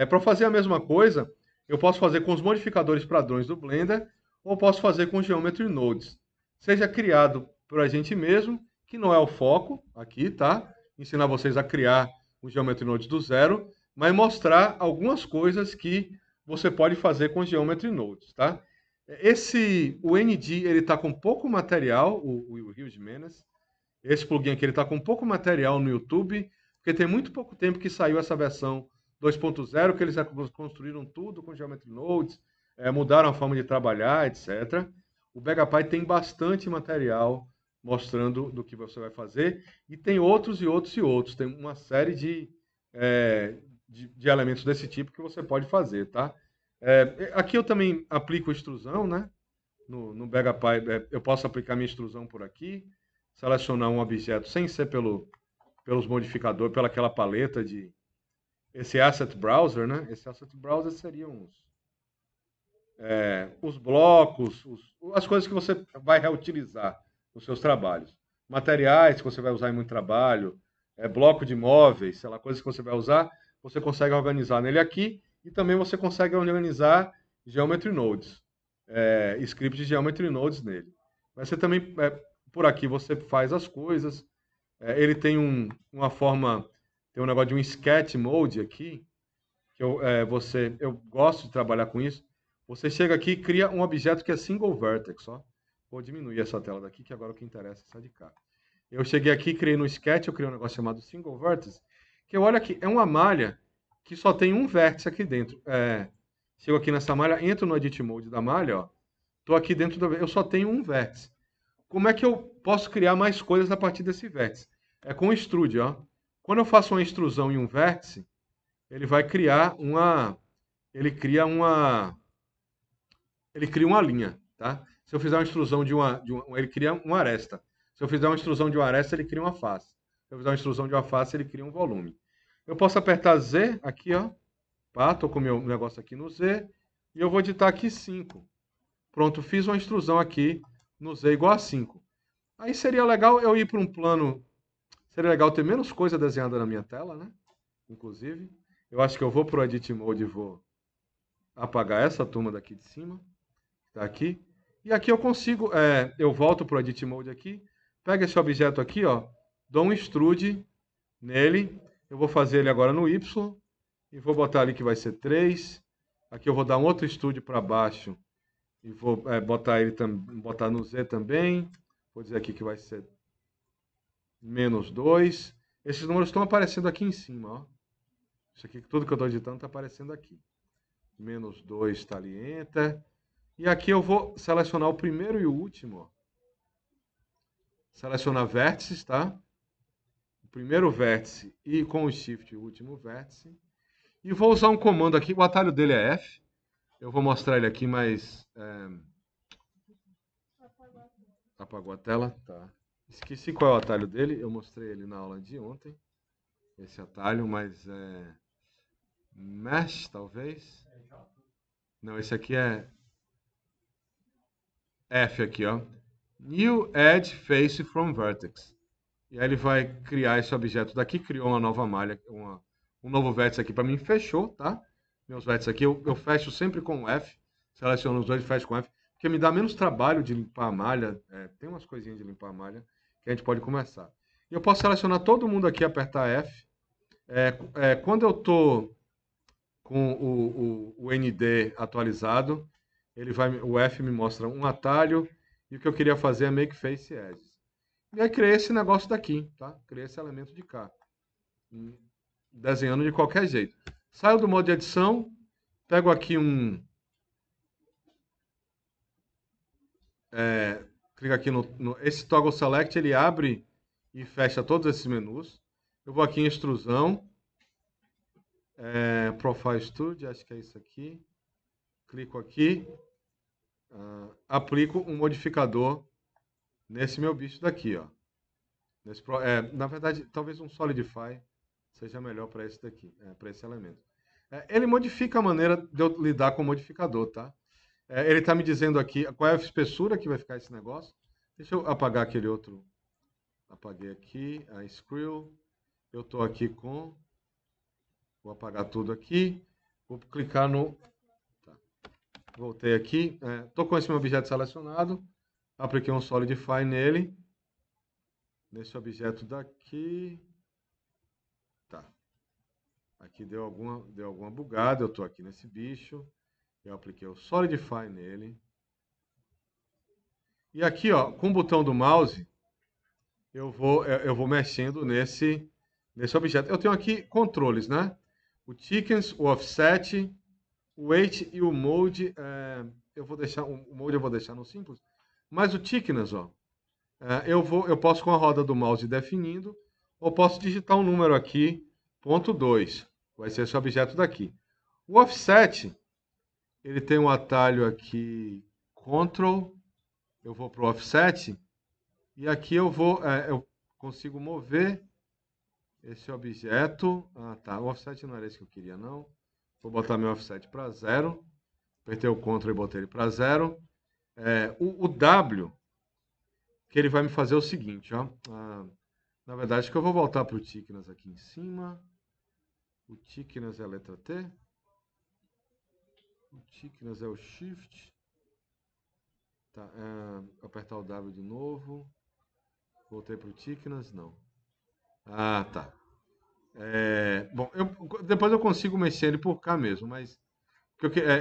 Para fazer a mesma coisa, eu posso fazer com os modificadores padrões do Blender ou posso fazer com Geometry Nodes. Seja criado por a gente mesmo, que não é o foco aqui, tá? Ensinar vocês a criar o Geometry Nodes do zero, mas mostrar algumas coisas que você pode fazer com Geometry Nodes, tá? O ND, ele está com pouco material, o Huge Menace. Esse plugin aqui, ele está com pouco material no YouTube, porque tem muito pouco tempo que saiu essa versão 2.0, que eles construíram tudo com Geometry Nodes, mudaram a forma de trabalhar, etc. O BegaPy tem bastante material mostrando do que você vai fazer, e tem outros e outros e outros. Tem uma série de elementos desse tipo que você pode fazer, tá? Aqui eu também aplico extrusão, né? No BegaPy, eu posso aplicar minha extrusão por aqui, selecionar um objeto sem ser pelos modificadores, pela aquela paleta de... Esse Asset Browser, né? Esse Asset Browser seriam os blocos, as coisas que você vai reutilizar nos seus trabalhos. Materiais que você vai usar em muito trabalho, bloco de móveis, sei lá, coisas que você vai usar, você consegue organizar nele aqui e também você consegue organizar Geometry Nodes, script de Geometry Nodes nele. Mas você também, por aqui, você faz as coisas. Ele tem uma forma, tem um negócio de um Sketch Mode aqui, que eu gosto de trabalhar com isso. Você chega aqui e cria um objeto que é single vertex, ó. Vou diminuir essa tela daqui, que agora o que interessa é essa de cá. Eu cheguei aqui, criei no Sketch, eu criei um negócio chamado single vertex, que olha aqui, é uma malha que só tem um vértice aqui dentro. Chego aqui nessa malha, entro no Edit Mode da malha, ó. Estou aqui dentro eu só tenho um vértice. Como é que eu posso criar mais coisas a partir desse vértice? Com o Extrude, ó. Quando eu faço uma extrusão em um vértice, ele vai criar ele cria uma linha, tá? Se eu fizer uma extrusão ele cria uma aresta. Se eu fizer uma extrusão de uma aresta, ele cria uma face. Se eu fizer uma extrusão de uma face, ele cria um volume. Eu posso apertar Z aqui, ó. Estou com o meu negócio aqui no Z. E eu vou digitar aqui 5. Pronto, fiz uma extrusão aqui no Z igual a 5. Aí seria legal eu ir para um plano... Seria legal ter menos coisa desenhada na minha tela, né? Inclusive. Eu acho que eu vou para o Edit Mode e vou apagar essa turma daqui de cima. Tá aqui. E aqui eu consigo... eu volto para o Edit Mode aqui. Pego esse objeto aqui, ó. Dou um extrude nele. Eu vou fazer ele agora no Y. E vou botar ali que vai ser 3. Aqui eu vou dar um outro extrude para baixo. E vou botar no Z também. Vou dizer aqui que vai ser -2. Esses números estão aparecendo aqui em cima, ó. Isso aqui, tudo que eu estou digitando está aparecendo aqui. -2 está ali, Enter. E aqui eu vou selecionar o primeiro e o último, ó. Selecionar vértices, tá? O primeiro vértice e com o Shift o último vértice. E vou usar um comando aqui, o atalho dele é F. Eu vou mostrar ele aqui, mas... Apagou a tela? Tá. Esqueci qual é o atalho dele. Eu mostrei ele na aula de ontem. Esse atalho, mas Mesh, talvez. Não, esse aqui é F aqui, ó. New Edge Face from Vertex. E aí ele vai criar esse objeto daqui. Criou uma nova malha, um novo vértice aqui para mim. Fechou, tá? Meus vértices aqui eu fecho sempre com F. Seleciono os dois e fecho com F. porque me dá menos trabalho de limpar a malha. Tem umas coisinhas de limpar a malha que a gente pode começar. E eu posso selecionar todo mundo aqui, apertar F. Quando eu estou com o ND atualizado, o F me mostra um atalho, e o que eu queria fazer é Make Face Edges. E aí criei esse negócio daqui, tá? Criei esse elemento de cá, desenhando de qualquer jeito. Saio do modo de edição, pego aqui clico aqui esse Toggle Select, ele abre e fecha todos esses menus. Eu vou aqui em extrusão, Profile Studio, acho que é isso aqui. Clico aqui, aplico um modificador nesse meu bicho daqui, ó. Na verdade, talvez um Solidify seja melhor para esse daqui, para esse elemento. Ele modifica a maneira de eu lidar com o modificador, tá? Ele está me dizendo aqui qual é a espessura que vai ficar esse negócio. Deixa eu apagar aquele outro. Apaguei aqui, a Skrill. Eu estou aqui com... Vou apagar tudo aqui. Vou clicar no... Tá. Voltei aqui. Estou com esse meu objeto selecionado. Apliquei um Solidify nele. Nesse objeto daqui. Tá. Aqui deu alguma bugada. Eu estou aqui nesse bicho. Eu apliquei o Solidify nele. E aqui, ó, com o botão do mouse, eu vou mexendo nesse objeto. Eu tenho aqui controles, né? O Thickness, o Offset, o Weight e o Mode. O Mode eu vou deixar no Simples. Mas o Thickness, ó, eu posso com a roda do mouse definindo, ou posso digitar um número aqui, 0.2. Vai ser esse objeto daqui. O Offset, ele tem um atalho aqui, Ctrl, eu vou para o Offset, e aqui eu consigo mover esse objeto. Tá, o Offset não era esse que eu queria, não. Vou botar meu Offset para 0, apertei o Ctrl e botei ele para 0. O W, que ele vai me fazer o seguinte, ó. Na verdade, acho que eu vou voltar para o Thickness aqui em cima. O Thickness é a letra T. O Thickness é o Shift. Tá, apertar o W de novo. Voltei para o Thickness, não. Tá. Bom, depois eu consigo mexer ele por cá mesmo, mas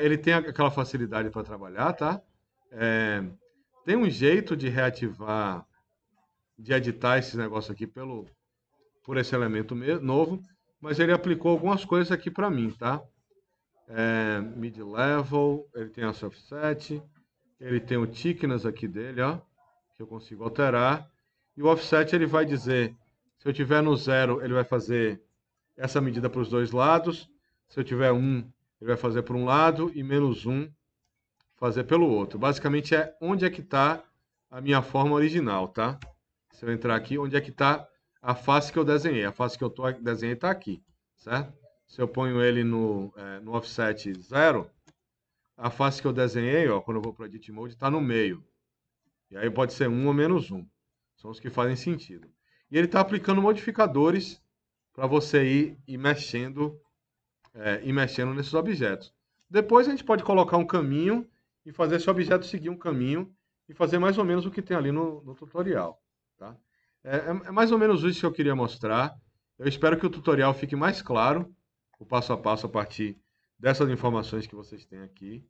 ele tem aquela facilidade para trabalhar, tá? Tem um jeito de reativar, de editar esse negócio aqui por esse elemento novo, mas ele aplicou algumas coisas aqui para mim, tá? Mid-level, ele tem a offset, ele tem o thickness aqui dele, ó, que eu consigo alterar. E o offset ele vai dizer, se eu tiver no 0, ele vai fazer essa medida para os dois lados. Se eu tiver 1, ele vai fazer para um lado e -1 fazer pelo outro. Basicamente onde é que está a minha forma original, tá? Se eu entrar aqui, onde é que está a face que eu desenhei. A face que eu desenhei está aqui, certo? Se eu ponho ele no offset 0, a face que eu desenhei, ó, quando eu vou para o Edit Mode, está no meio. E aí pode ser 1 ou -1. São os que fazem sentido. E ele está aplicando modificadores para você ir mexendo nesses objetos. Depois a gente pode colocar um caminho e fazer esse objeto seguir um caminho e fazer mais ou menos o que tem ali no tutorial. Tá? É mais ou menos isso que eu queria mostrar. Eu espero que o tutorial fique mais claro, o passo a passo, a partir dessas informações que vocês têm aqui.